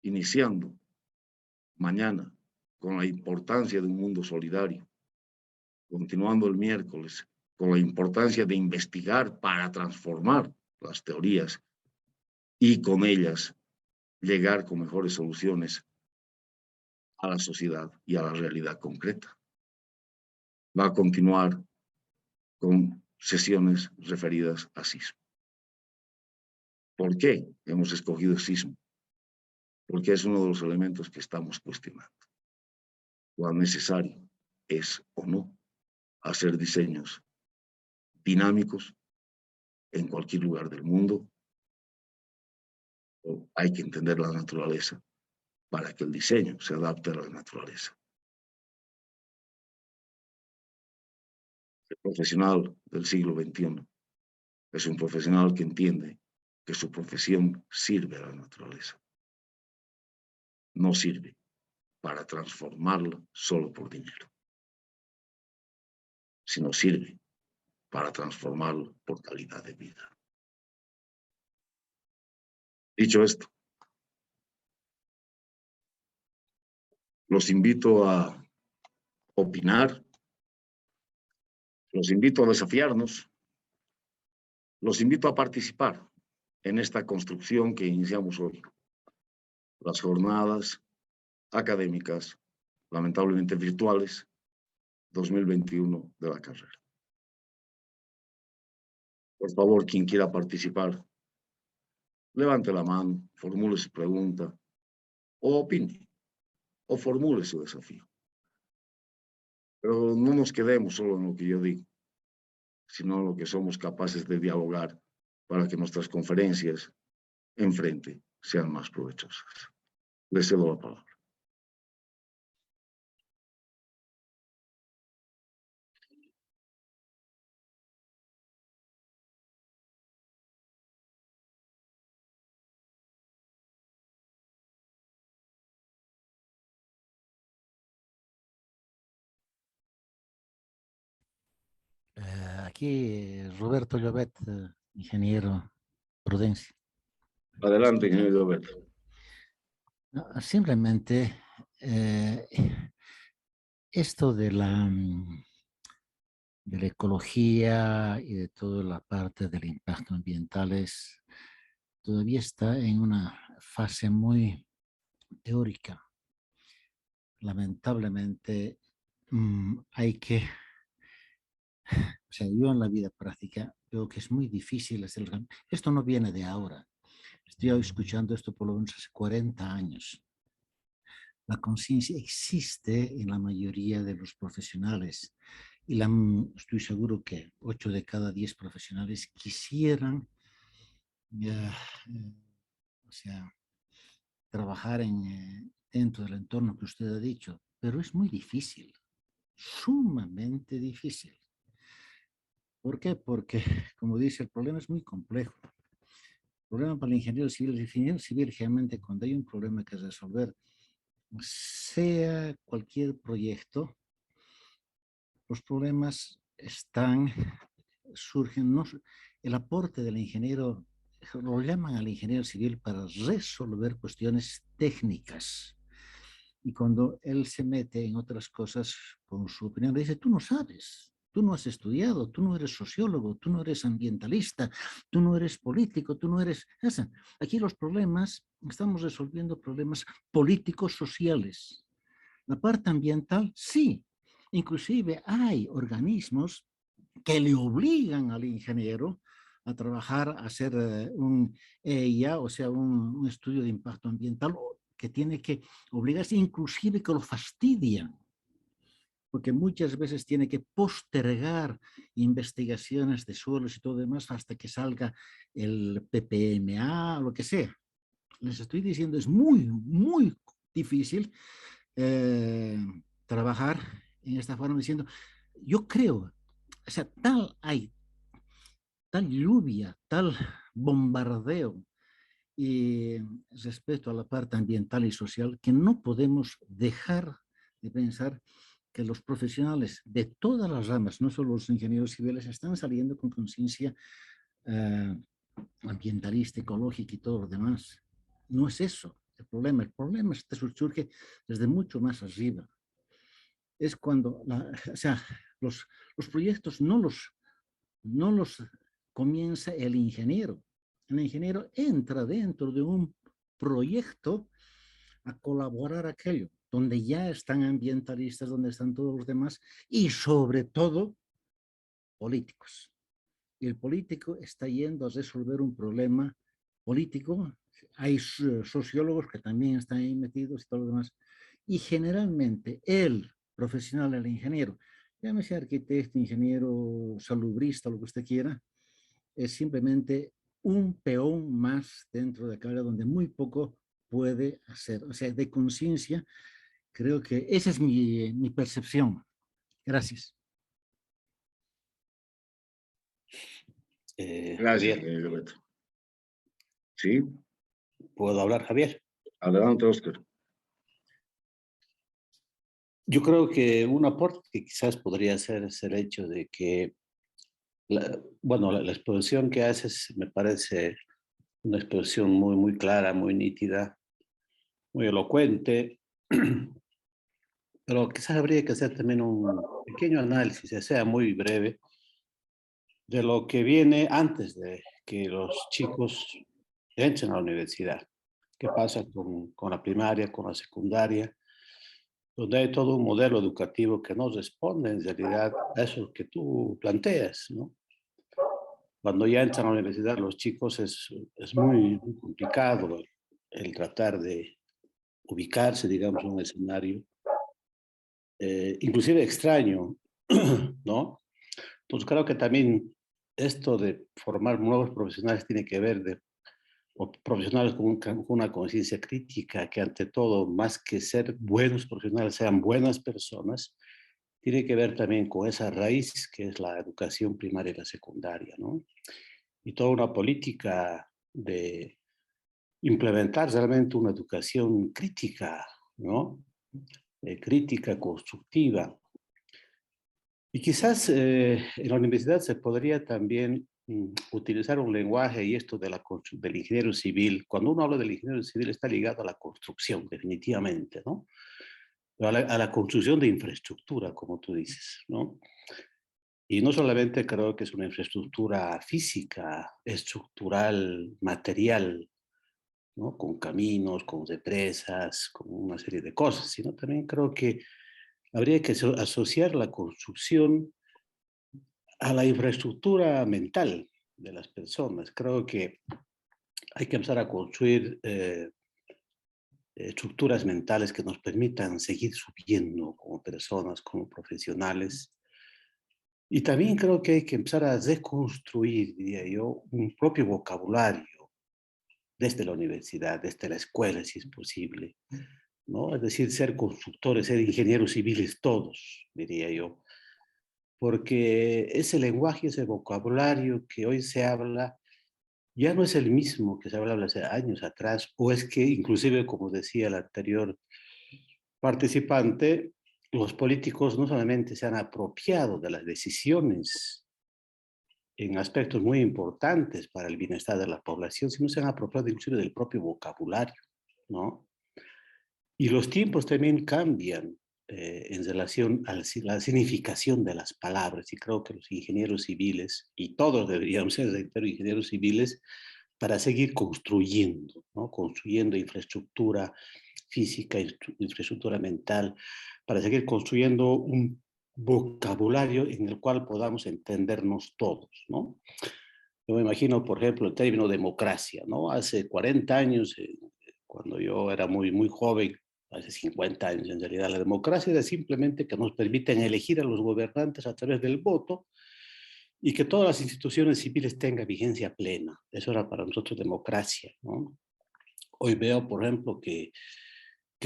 iniciando mañana con la importancia de un mundo solidario, continuando el miércoles con la importancia de investigar para transformar las teorías y con ellas llegar con mejores soluciones a la sociedad y a la realidad concreta. Va a continuar con sesiones referidas a sismo. ¿Por qué hemos escogido el sismo? Porque es uno de los elementos que estamos cuestionando. Cuán necesario es o no hacer diseños dinámicos en cualquier lugar del mundo, o hay que entender la naturaleza para que el diseño se adapte a la naturaleza. El profesional del siglo XXI es un profesional que entiende que su profesión sirve a la naturaleza. No sirve para transformarla solo por dinero, sino sirve para transformarlo por calidad de vida. Dicho esto, los invito a opinar, los invito a desafiarnos, los invito a participar en esta construcción que iniciamos hoy. Las jornadas académicas, lamentablemente virtuales, 2021 de la carrera. Por favor, quien quiera participar, levante la mano, formule su pregunta, o opine, o formule su desafío. Pero no nos quedemos solo en lo que yo digo, sino en lo que somos capaces de dialogar para que nuestras conferencias enfrente sean más provechosas. Les cedo la palabra. Aquí Roberto Llobet, ingeniero Prudencia. Adelante, ingeniero Alberto. No, simplemente esto de la ecología y de toda la parte del impacto ambiental todavía está en una fase muy teórica. Lamentablemente hay que, o sea, yo en la vida práctica veo que es muy difícil hacer. Esto no viene de ahora. Estoy escuchando esto por lo menos hace 40 años. La conciencia existe en la mayoría de los profesionales y estoy seguro que 8 de cada 10 profesionales quisieran o sea, trabajar dentro del entorno que usted ha dicho, pero es muy difícil, sumamente difícil. ¿Por qué? Porque, como dice, el problema es muy complejo. El problema para el ingeniero civil, realmente cuando hay un problema que resolver, sea cualquier proyecto, los problemas surgen, no, el aporte del ingeniero, lo llaman al ingeniero civil para resolver cuestiones técnicas. Y cuando él se mete en otras cosas con su opinión, le dice, tú no sabes, tú no has estudiado, tú no eres sociólogo, tú no eres ambientalista, tú no eres político, tú no eres... Aquí los problemas, estamos resolviendo problemas políticos sociales. La parte ambiental, sí. Inclusive hay organismos que le obligan al ingeniero a trabajar, a hacer un EIA, o sea, un estudio de impacto ambiental, que tiene que obligarse, inclusive que lo fastidian, porque muchas veces tiene que postergar investigaciones de suelos y todo demás hasta que salga el PPMA o lo que sea. Les estoy diciendo, es muy, muy difícil trabajar en esta forma diciendo, yo creo, o sea, hay tal lluvia, tal bombardeo y respecto a la parte ambiental y social que no podemos dejar de pensar que los profesionales de todas las ramas, no solo los ingenieros civiles, están saliendo con conciencia ambientalista, ecológica y todo lo demás. No es eso el problema surge desde mucho más arriba. Es cuando, o sea, los proyectos no los comienza el ingeniero. El ingeniero entra dentro de un proyecto a colaborar aquello, donde ya están ambientalistas, donde están todos los demás y sobre todo políticos. Y el político está yendo a resolver un problema político. Hay sociólogos que también están ahí metidos y todo lo demás. Y generalmente el profesional, el ingeniero, llámese arquitecto, ingeniero, salubrista, lo que usted quiera, es simplemente un peón más dentro de aquella donde muy poco puede hacer. O sea, de conciencia, creo que esa es mi percepción. Gracias. Gracias, Javier, Roberto. ¿Sí? ¿puedo hablar, Javier? Adelante, Oscar. Yo creo que un aporte que quizás podría ser es el hecho de que Bueno, la exposición que haces me parece una exposición muy, muy clara, muy nítida, muy elocuente, pero quizás habría que hacer también un pequeño análisis, ya sea muy breve, de lo que viene antes de que los chicos entren a la universidad. ¿Qué pasa con la primaria, con la secundaria? Donde hay todo un modelo educativo que no responde en realidad a eso que tú planteas, ¿no? Cuando ya entran a la universidad los chicos es muy, muy complicado el tratar de ubicarse, digamos, en un escenario, inclusive extraño, ¿no? Entonces creo que también esto de formar nuevos profesionales tiene que ver o profesionales con una conciencia crítica, que ante todo, más que ser buenos profesionales, sean buenas personas, tiene que ver también con esa raíz que es la educación primaria y la secundaria, ¿no? Y toda una política de implementar realmente una educación crítica, ¿no? Crítica, constructiva. Y quizás en la universidad se podría también utilizar un lenguaje, y esto del ingeniero civil. Cuando uno habla del ingeniero civil está ligado a la construcción, definitivamente, ¿no? A la construcción de infraestructura, como tú dices, ¿no? Y no solamente creo que es una infraestructura física, estructural, material, ¿no? Con caminos, con represas, con una serie de cosas, sino también creo que habría que asociar la construcción a la infraestructura mental de las personas. Creo que hay que empezar a construir estructuras mentales que nos permitan seguir subiendo como personas, como profesionales. Y también creo que hay que empezar a reconstruir, diría yo, un propio vocabulario desde la universidad, desde la escuela, si es posible, ¿no? Es decir, ser constructores, ser ingenieros civiles todos, diría yo, porque ese lenguaje, ese vocabulario que hoy se habla, ya no es el mismo que se hablaba hace años atrás, o es que inclusive, como decía el anterior participante, los políticos no solamente se han apropiado de las decisiones en aspectos muy importantes para el bienestar de la población, sino se han apropiado inclusive del propio vocabulario, ¿no? Y los tiempos también cambian en relación a la significación de las palabras, y creo que los ingenieros civiles, y todos deberíamos ser, reitero, ingenieros civiles, para seguir construyendo, ¿no? Construyendo infraestructura física, infraestructura mental, para seguir construyendo un vocabulario en el cual podamos entendernos todos, ¿no? Yo me imagino, por ejemplo, el término democracia, ¿no? Hace 40 años, cuando yo era muy, muy joven, hace 50 años en realidad, la democracia era simplemente que nos permiten elegir a los gobernantes a través del voto y que todas las instituciones civiles tengan vigencia plena. Eso era para nosotros democracia, ¿no? Hoy veo, por ejemplo, que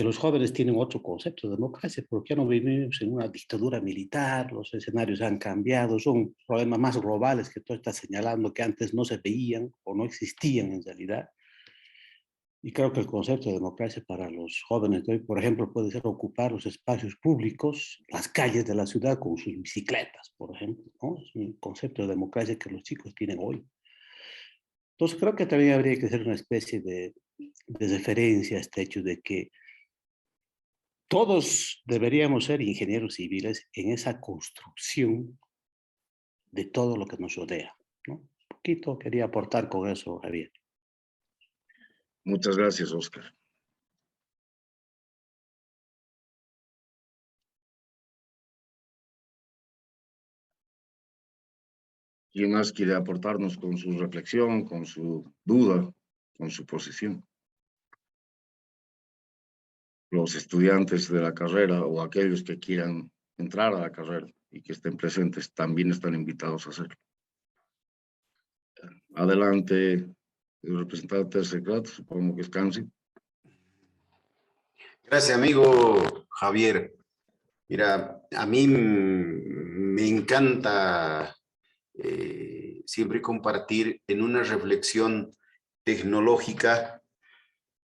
los jóvenes tienen otro concepto de democracia, porque ya no vivimos en una dictadura militar, los escenarios han cambiado, son problemas más globales que tú estás señalando que antes no se veían o no existían en realidad. Y creo que el concepto de democracia para los jóvenes de hoy, por ejemplo, puede ser ocupar los espacios públicos, las calles de la ciudad con sus bicicletas, por ejemplo, ¿no? Es un concepto de democracia que los chicos tienen hoy. Entonces creo que también habría que hacer una especie de referencia a este hecho de que todos deberíamos ser ingenieros civiles en esa construcción de todo lo que nos rodea, ¿no? Un poquito quería aportar con eso, Javier. Muchas gracias, Oscar. ¿Quién más quiere aportarnos con su reflexión, con su duda, con su posición? Los estudiantes de la carrera o aquellos que quieran entrar a la carrera y que estén presentes también están invitados a hacerlo. Adelante, el representante del secreto, supongo que es Cansi. Gracias, amigo Javier. Mira, a mí me encanta siempre compartir en una reflexión tecnológica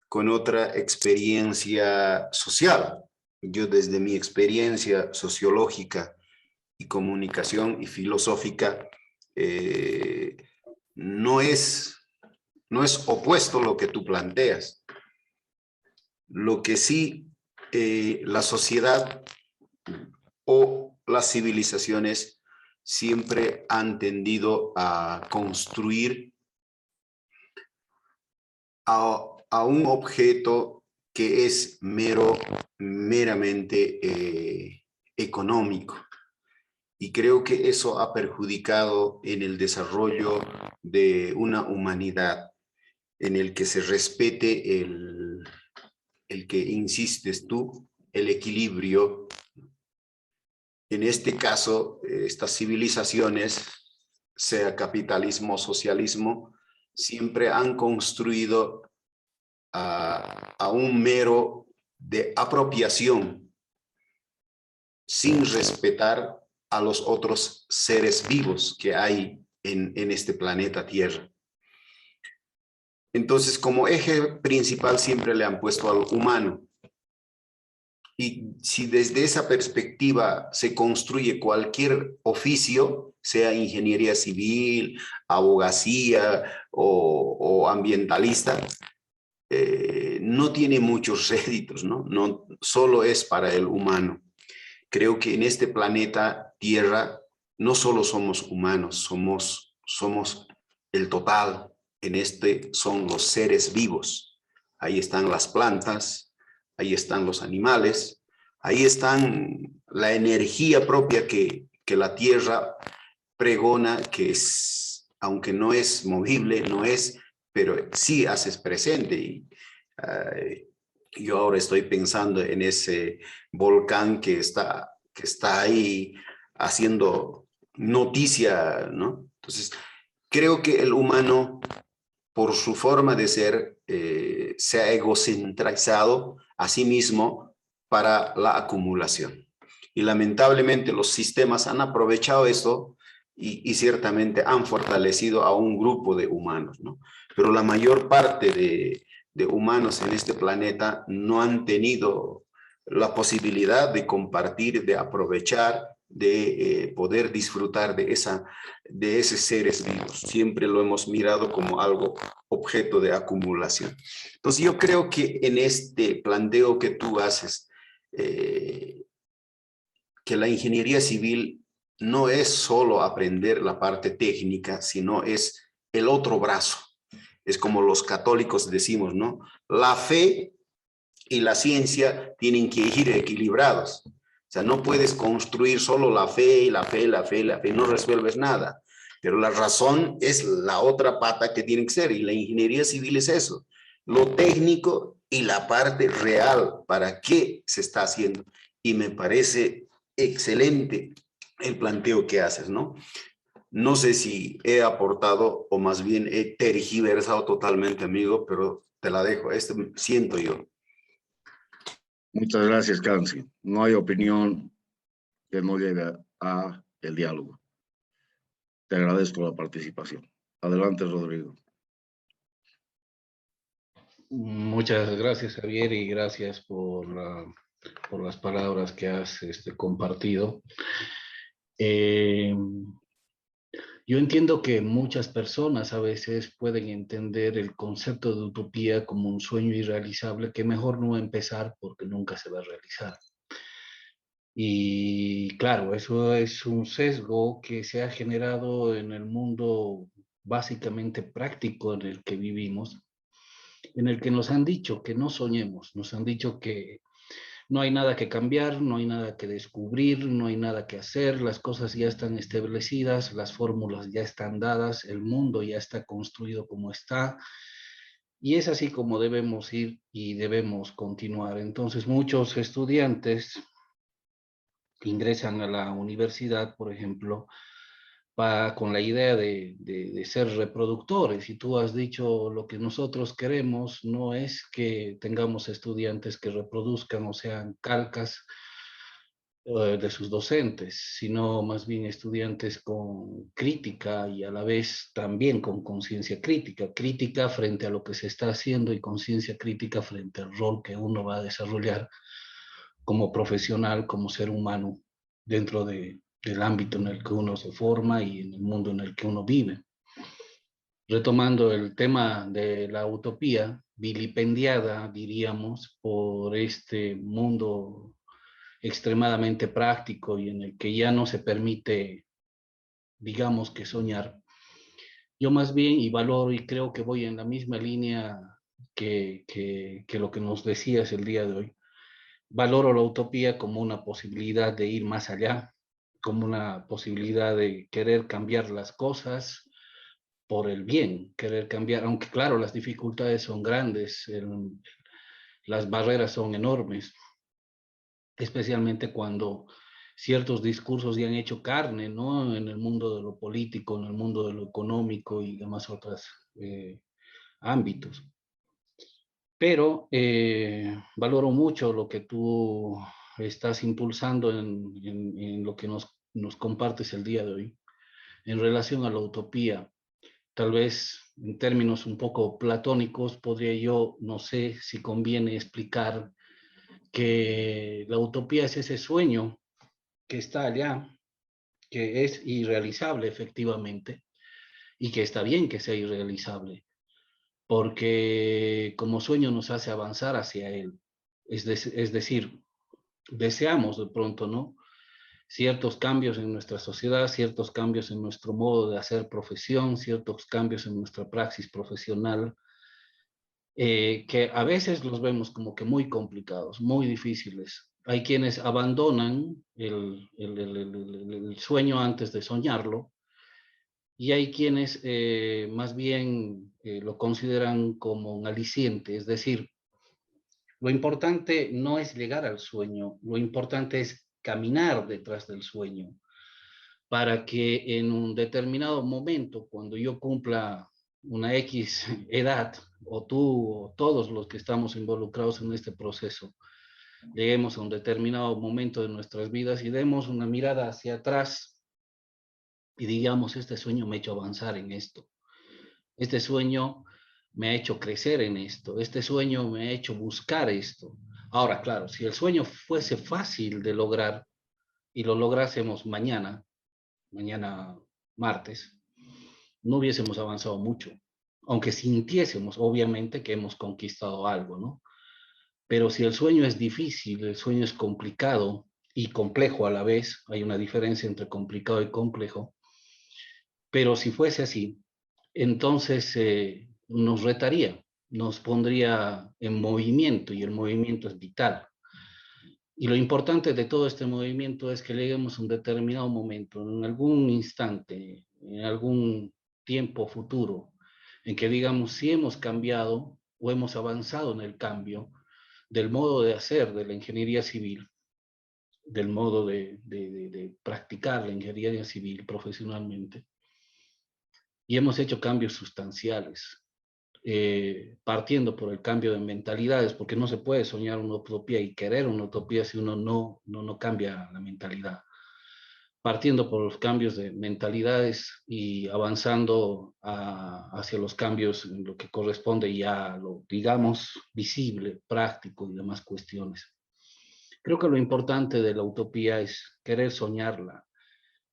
con otra experiencia social. Yo desde mi experiencia sociológica y comunicación y filosófica no es opuesto lo que tú planteas. Lo que sí la sociedad o las civilizaciones siempre han tendido a construir a un objeto que es meramente económico. Y creo que eso ha perjudicado en el desarrollo de una humanidad en el que se respete el que insistes tú, el equilibrio. En este caso, estas civilizaciones, sea capitalismo o socialismo, siempre han construido a un mero de apropiación sin respetar a los otros seres vivos que hay en este planeta Tierra. Entonces, como eje principal siempre le han puesto al humano. Y si desde esa perspectiva se construye cualquier oficio, sea ingeniería civil, abogacía o ambientalista, no tiene muchos réditos, ¿no? No solo es para el humano. Creo que en este planeta Tierra no solo somos humanos, somos el total. En este son los seres vivos. Ahí están las plantas, ahí están los animales, ahí están la energía propia que la Tierra pregona, que es, aunque no es movible, no es, pero sí haces presente. Y yo ahora estoy pensando en ese volcán que está ahí haciendo noticia, ¿no? Entonces, creo que el humano, por su forma de ser, se ha egocentrizado a sí mismo para la acumulación. Y lamentablemente los sistemas han aprovechado esto y ciertamente han fortalecido a un grupo de humanos, ¿no? Pero la mayor parte de humanos en este planeta no han tenido la posibilidad de compartir, de aprovechar, de poder disfrutar de esos seres vivos. Siempre lo hemos mirado como algo objeto de acumulación. Entonces yo creo que en este planteo que tú haces, que la ingeniería civil no es solo aprender la parte técnica, sino es el otro brazo. Es como los católicos decimos, ¿no? La fe y la ciencia tienen que ir equilibrados. O sea, no puedes construir solo la fe y la fe, no resuelves nada. Pero la razón es la otra pata que tiene que ser, y la ingeniería civil es eso, lo técnico y la parte real, para qué se está haciendo. Y me parece excelente el planteo que haces, ¿no? No sé si he aportado o más bien he tergiversado totalmente, amigo, pero te la dejo, siento yo. Muchas gracias, Kansi. No hay opinión que no lleve a el diálogo. Te agradezco la participación. Adelante, Rodrigo. Muchas gracias, Javier, y gracias por las palabras que has compartido. Yo entiendo que muchas personas a veces pueden entender el concepto de utopía como un sueño irrealizable que mejor no empezar porque nunca se va a realizar. Y claro, eso es un sesgo que se ha generado en el mundo básicamente práctico en el que vivimos, en el que nos han dicho que no soñemos, nos han dicho que no hay nada que cambiar, no hay nada que descubrir, no hay nada que hacer, las cosas ya están establecidas, las fórmulas ya están dadas, el mundo ya está construido como está, y es así como debemos ir y debemos continuar. Entonces, muchos estudiantes ingresan a la universidad, por ejemplo, con la idea de ser reproductores. Y tú has dicho, lo que nosotros queremos no es que tengamos estudiantes que reproduzcan o sean calcas de sus docentes, sino más bien estudiantes con crítica y a la vez también con conciencia crítica, crítica frente a lo que se está haciendo y conciencia crítica frente al rol que uno va a desarrollar como profesional, como ser humano dentro de del ámbito en el que uno se forma y en el mundo en el que uno vive. Retomando el tema de la utopía, vilipendiada, diríamos, por este mundo extremadamente práctico y en el que ya no se permite, digamos, que soñar. Yo más bien, y valoro y creo que voy en la misma línea que lo que nos decías el día de hoy, valoro la utopía como una posibilidad de ir más allá, como una posibilidad de querer cambiar las cosas por el bien, querer cambiar, aunque claro, las dificultades son grandes, las barreras son enormes, especialmente cuando ciertos discursos ya han hecho carne, ¿no? En el mundo de lo político, en el mundo de lo económico y demás otros ámbitos. Pero valoro mucho lo que tú estás impulsando en lo que nos compartes el día de hoy en relación a la utopía. Tal vez en términos un poco platónicos podría yo, no sé si conviene explicar que la utopía es ese sueño que está allá, que es irrealizable efectivamente y que está bien que sea irrealizable, porque como sueño nos hace avanzar hacia él. Es decir, deseamos de pronto, ¿no? Ciertos cambios en nuestra sociedad, ciertos cambios en nuestro modo de hacer profesión, ciertos cambios en nuestra praxis profesional, que a veces los vemos como que muy complicados, muy difíciles. Hay quienes abandonan el sueño antes de soñarlo y hay quienes más bien lo consideran como un aliciente, es decir, lo importante no es llegar al sueño, lo importante es caminar detrás del sueño para que en un determinado momento, cuando yo cumpla una X edad, o tú o todos los que estamos involucrados en este proceso, lleguemos a un determinado momento de nuestras vidas y demos una mirada hacia atrás y digamos, este sueño me ha hecho avanzar en esto, este sueño me ha hecho crecer en esto, este sueño me ha hecho buscar esto. Ahora, claro, si el sueño fuese fácil de lograr y lo lográsemos mañana martes, no hubiésemos avanzado mucho, aunque sintiésemos obviamente que hemos conquistado algo, ¿no? Pero si el sueño es difícil, el sueño es complicado y complejo a la vez, hay una diferencia entre complicado y complejo, pero si fuese así, entonces nos retaría, nos pondría en movimiento y el movimiento es vital. Y lo importante de todo este movimiento es que lleguemos a un determinado momento, en algún instante, en algún tiempo futuro, en que digamos si hemos cambiado o hemos avanzado en el cambio del modo de hacer de la ingeniería civil, del modo de practicar la ingeniería civil profesionalmente, y hemos hecho cambios sustanciales, partiendo por el cambio de mentalidades, porque no se puede soñar una utopía y querer una utopía si uno no cambia la mentalidad. Partiendo por los cambios de mentalidades y avanzando hacia los cambios en lo que corresponde ya a lo, digamos, visible, práctico y demás cuestiones. Creo que lo importante de la utopía es querer soñarla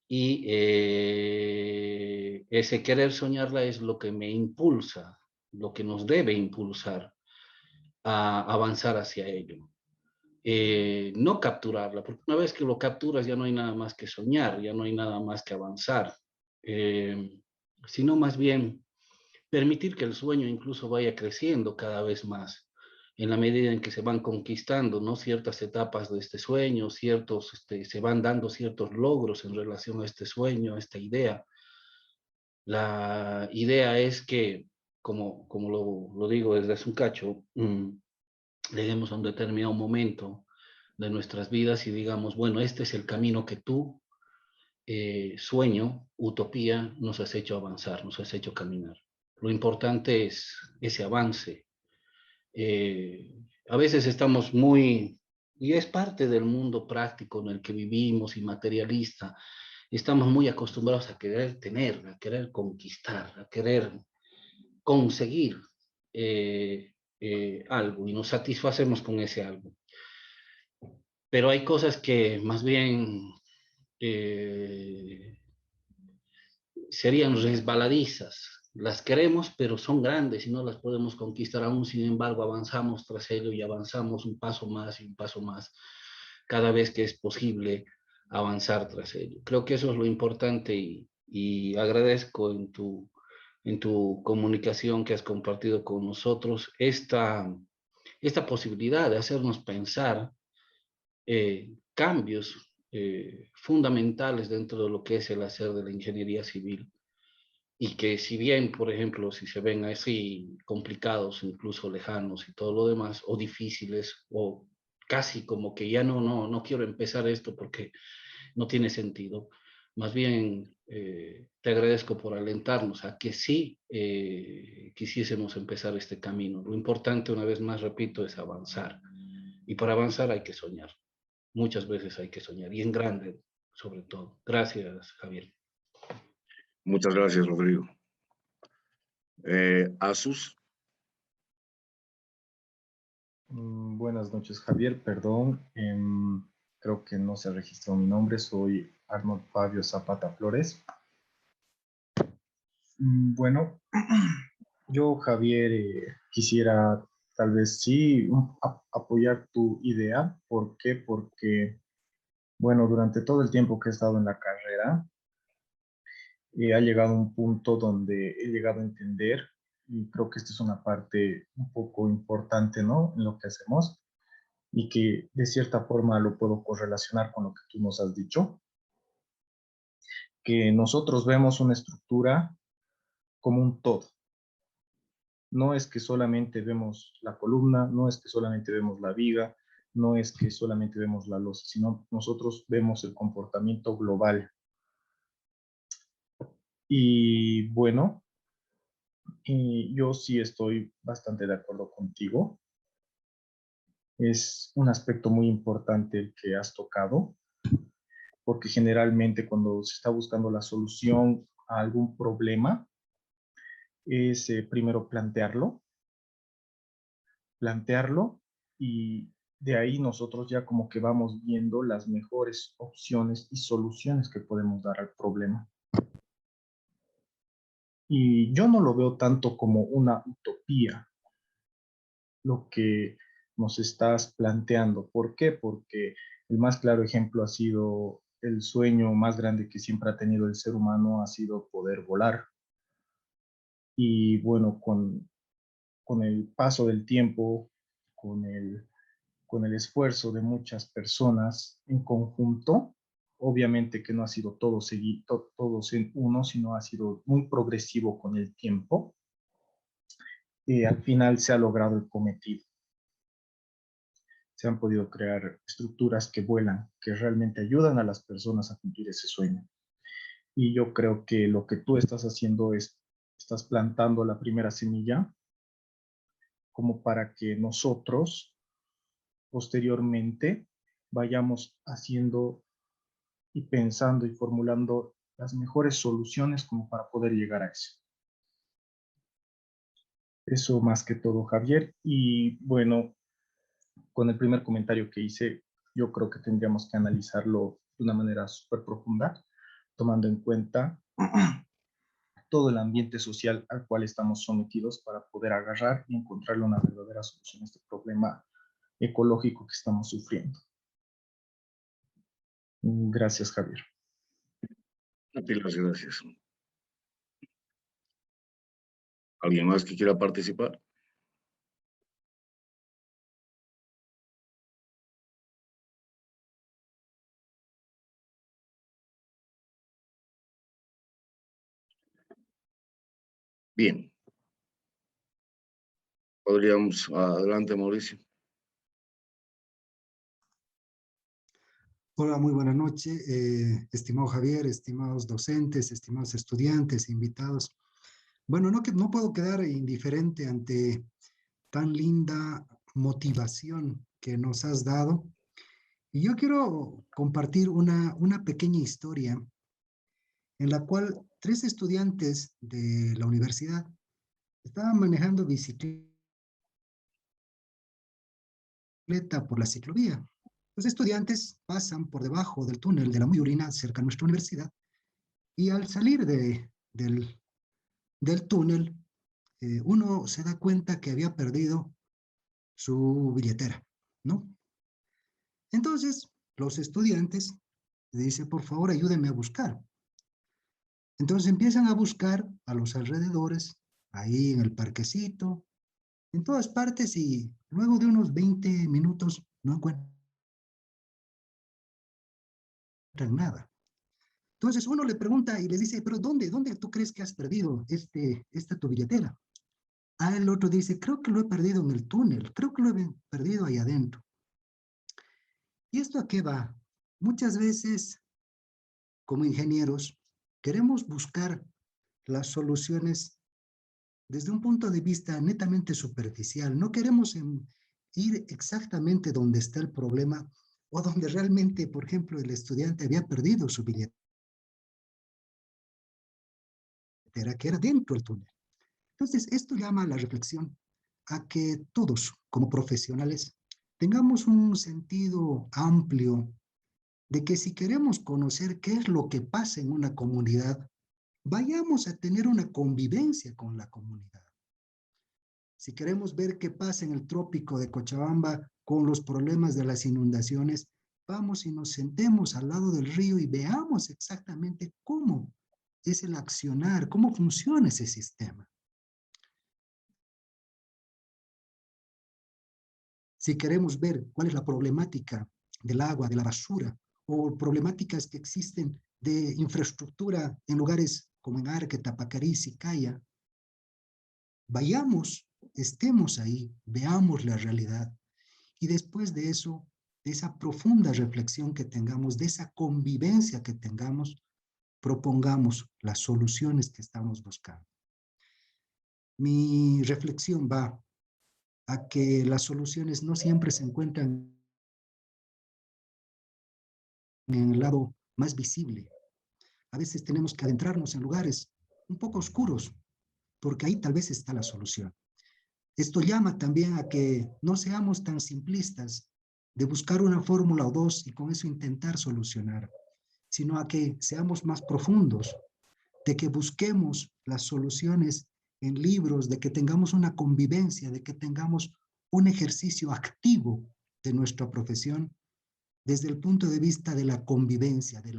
y ese querer soñarla es lo que me impulsa, lo que nos debe impulsar a avanzar hacia ello. No capturarla, porque una vez que lo capturas ya no hay nada más que soñar, ya no hay nada más que avanzar, sino más bien permitir que el sueño incluso vaya creciendo cada vez más en la medida en que se van conquistando, ¿no? Ciertas etapas de este sueño, se van dando ciertos logros en relación a este sueño, a esta idea. La idea es que, como lo digo desde hace un cacho, lleguemos a un determinado momento de nuestras vidas y digamos, bueno, este es el camino que tú, sueño, utopía, nos has hecho avanzar, nos has hecho caminar. Lo importante es ese avance. A veces estamos y es parte del mundo práctico en el que vivimos y materialista, estamos muy acostumbrados a querer tener, a querer conquistar, a querer conseguir algo y nos satisfacemos con ese algo. Pero hay cosas que más bien serían resbaladizas. Las queremos, pero son grandes y no las podemos conquistar aún. Sin embargo, avanzamos tras ello y avanzamos un paso más y un paso más cada vez que es posible avanzar tras ello. Creo que eso es lo importante y agradezco en tu comunicación que has compartido con nosotros esta posibilidad de hacernos pensar cambios fundamentales dentro de lo que es el hacer de la ingeniería civil. Y que si bien, por ejemplo, si se ven así complicados, incluso lejanos y todo lo demás, o difíciles, o casi como que ya no quiero empezar esto porque no tiene sentido, más bien te agradezco por alentarnos a que sí quisiésemos empezar este camino. Lo importante, una vez más, repito, es avanzar. Y para avanzar hay que soñar. Muchas veces hay que soñar, y en grande, sobre todo. Gracias, Javier. Muchas gracias, Rodrigo. Asus. Buenas noches, Javier. Perdón, creo que no se registró mi nombre. Soy Arnold Fabio Zapata Flores. Bueno, yo, Javier, quisiera tal vez sí apoyar tu idea. ¿Por qué? Porque, bueno, durante todo el tiempo que he estado en la carrera, ha llegado a un punto donde he llegado a entender, y creo que esta es una parte un poco importante, ¿no? En lo que hacemos, y que de cierta forma lo puedo correlacionar con lo que tú nos has dicho, que nosotros vemos una estructura como un todo. No es que solamente vemos la columna, no es que solamente vemos la viga, no es que solamente vemos la losa, sino nosotros vemos el comportamiento global. Y bueno, yo sí estoy bastante de acuerdo contigo. Es un aspecto muy importante el que has tocado, porque generalmente cuando se está buscando la solución a algún problema, es primero plantearlo, y de ahí nosotros ya como que vamos viendo las mejores opciones y soluciones que podemos dar al problema. Y yo no lo veo tanto como una utopía, lo que nos estás planteando. ¿Por qué? Porque el más claro ejemplo ha sido el sueño más grande que siempre ha tenido el ser humano, ha sido poder volar. Y bueno, con el paso del tiempo, con el esfuerzo de muchas personas en conjunto, obviamente que no ha sido todos en uno, sino ha sido muy progresivo con el tiempo, al final se ha logrado el cometido. Se han podido crear estructuras que vuelan, que realmente ayudan a las personas a cumplir ese sueño. Y yo creo que lo que tú estás haciendo es, estás plantando la primera semilla como para que nosotros posteriormente vayamos haciendo y pensando y formulando las mejores soluciones como para poder llegar a eso. Eso más que todo, Javier. Y bueno, con el primer comentario que hice, yo creo que tendríamos que analizarlo de una manera súper profunda, tomando en cuenta todo el ambiente social al cual estamos sometidos para poder agarrar y encontrarle una verdadera solución a este problema ecológico que estamos sufriendo. Gracias, Javier. A ti las gracias. ¿Alguien más que quiera participar? Bien. Podríamos, adelante, Mauricio. Hola, muy buena noche, estimado Javier, estimados docentes, estimados estudiantes, invitados. Bueno, no puedo quedar indiferente ante tan linda motivación que nos has dado. Y yo quiero compartir una pequeña historia en la cual 3 estudiantes de la universidad estaban manejando bicicleta por la ciclovía. Los estudiantes pasan por debajo del túnel de la Muyurina, cerca de nuestra universidad, y al salir del túnel, uno se da cuenta que había perdido su billetera, ¿no? Entonces, los estudiantes le dicen, por favor, ayúdenme a buscar. Entonces empiezan a buscar a los alrededores, ahí en el parquecito, en todas partes, y luego de unos 20 minutos no encuentran nada. Entonces uno le pregunta y les dice, pero ¿dónde tú crees que has perdido esta tu billetera? Ah, el otro dice, creo que lo he perdido en el túnel, creo que lo he perdido ahí adentro. ¿Y esto a qué va? Muchas veces, como ingenieros, queremos buscar las soluciones desde un punto de vista netamente superficial. No queremos ir exactamente donde está el problema o donde realmente, por ejemplo, el estudiante había perdido su billetera, que era dentro del túnel. Entonces, esto llama a la reflexión, a que todos, como profesionales, tengamos un sentido amplio de que si queremos conocer qué es lo que pasa en una comunidad, vayamos a tener una convivencia con la comunidad. Si queremos ver qué pasa en el trópico de Cochabamba con los problemas de las inundaciones, vamos y nos sentemos al lado del río y veamos exactamente cómo es el accionar, cómo funciona ese sistema. Si queremos ver cuál es la problemática del agua, de la basura, o problemáticas que existen de infraestructura en lugares como en Arque, Tapacarí, Sicaya, vayamos, estemos ahí, veamos la realidad. Y después de eso, de esa profunda reflexión que tengamos, de esa convivencia que tengamos, propongamos las soluciones que estamos buscando. Mi reflexión va a que las soluciones no siempre se encuentran en el lado más visible. A veces tenemos que adentrarnos en lugares un poco oscuros, porque ahí tal vez está la solución. Esto llama también a que no seamos tan simplistas de buscar una fórmula o dos y con eso intentar solucionar, sino a que seamos más profundos, de que busquemos las soluciones en libros, de que tengamos una convivencia, de que tengamos un ejercicio activo de nuestra profesión desde el punto de vista de la convivencia, de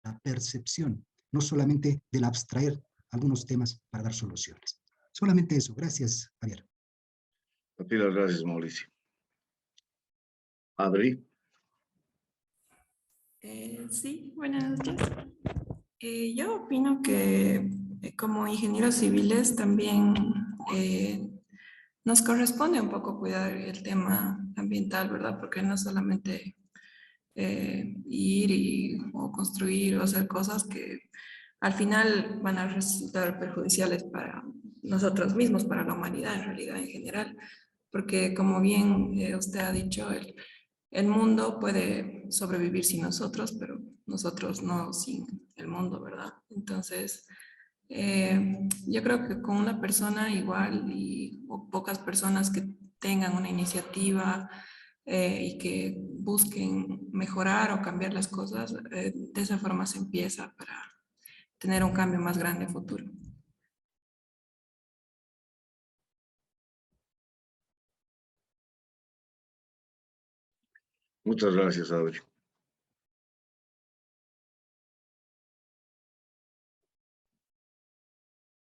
la percepción, no solamente del abstraer algunos temas para dar soluciones. Solamente eso. Gracias, Javier. A ti las gracias, Mauricio. Adri. Sí, buenas noches. Yo opino que como ingenieros civiles también nos corresponde un poco cuidar el tema ambiental, ¿verdad? Porque no solamente o construir o hacer cosas que al final van a resultar perjudiciales para nosotros mismos, para la humanidad en realidad en general. Porque como bien usted ha dicho, el mundo puede sobrevivir sin nosotros, pero nosotros no sin el mundo, ¿verdad? Entonces, yo creo que con una persona igual o pocas personas que tengan una iniciativa y que busquen mejorar o cambiar las cosas, de esa forma se empieza para tener un cambio más grande a futuro. Muchas gracias, Adri.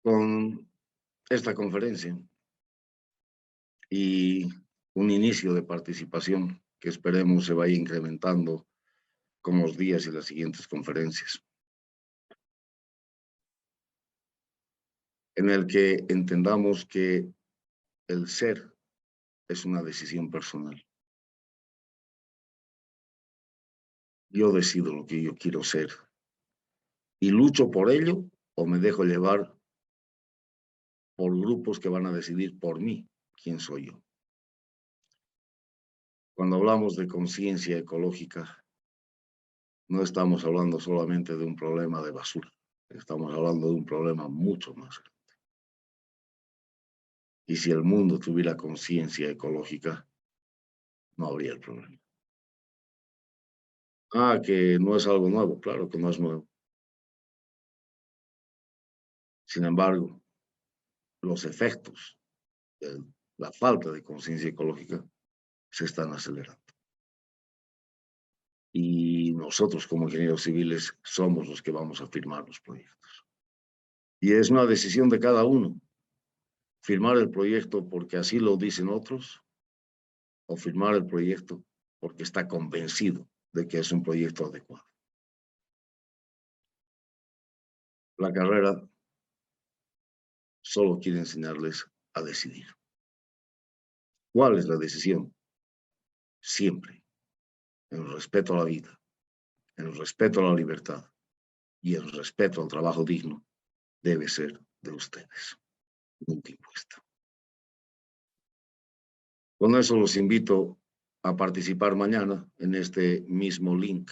Con esta conferencia y un inicio de participación que esperemos se vaya incrementando con los días y las siguientes conferencias, en el que entendamos que el ser es una decisión personal. Yo decido lo que yo quiero ser y lucho por ello o me dejo llevar por grupos que van a decidir por mí quién soy yo. Cuando hablamos de conciencia ecológica, no estamos hablando solamente de un problema de basura, estamos hablando de un problema mucho más grande. Y si el mundo tuviera conciencia ecológica, no habría el problema. Que no es algo nuevo, claro que no es nuevo. Sin embargo, los efectos de la falta de conciencia ecológica se están acelerando. Y nosotros como ingenieros civiles somos los que vamos a firmar los proyectos. Y es una decisión de cada uno, firmar el proyecto porque así lo dicen otros, o firmar el proyecto porque está convencido de que es un proyecto adecuado. La carrera solo quiere enseñarles a decidir. ¿Cuál es la decisión? Siempre, en el respeto a la vida, en el respeto a la libertad y el respeto al trabajo digno, debe ser de ustedes, nunca impuesta. Con eso los invito a participar mañana en este mismo link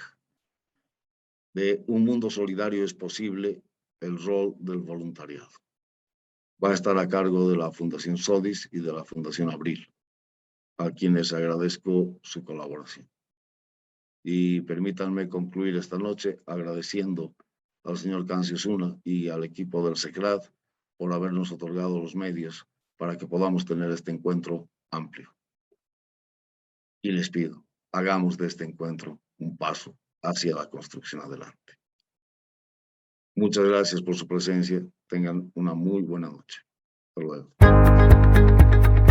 de Un Mundo Solidario es Posible, el rol del voluntariado. Va a estar a cargo de la Fundación SODIS y de la Fundación Abril, a quienes agradezco su colaboración. Y permítanme concluir esta noche agradeciendo al señor Cancio Zuna y al equipo del SECRAD por habernos otorgado los medios para que podamos tener este encuentro amplio. Y les pido, hagamos de este encuentro un paso hacia la construcción adelante. Muchas gracias por su presencia. Tengan una muy buena noche. Hasta luego.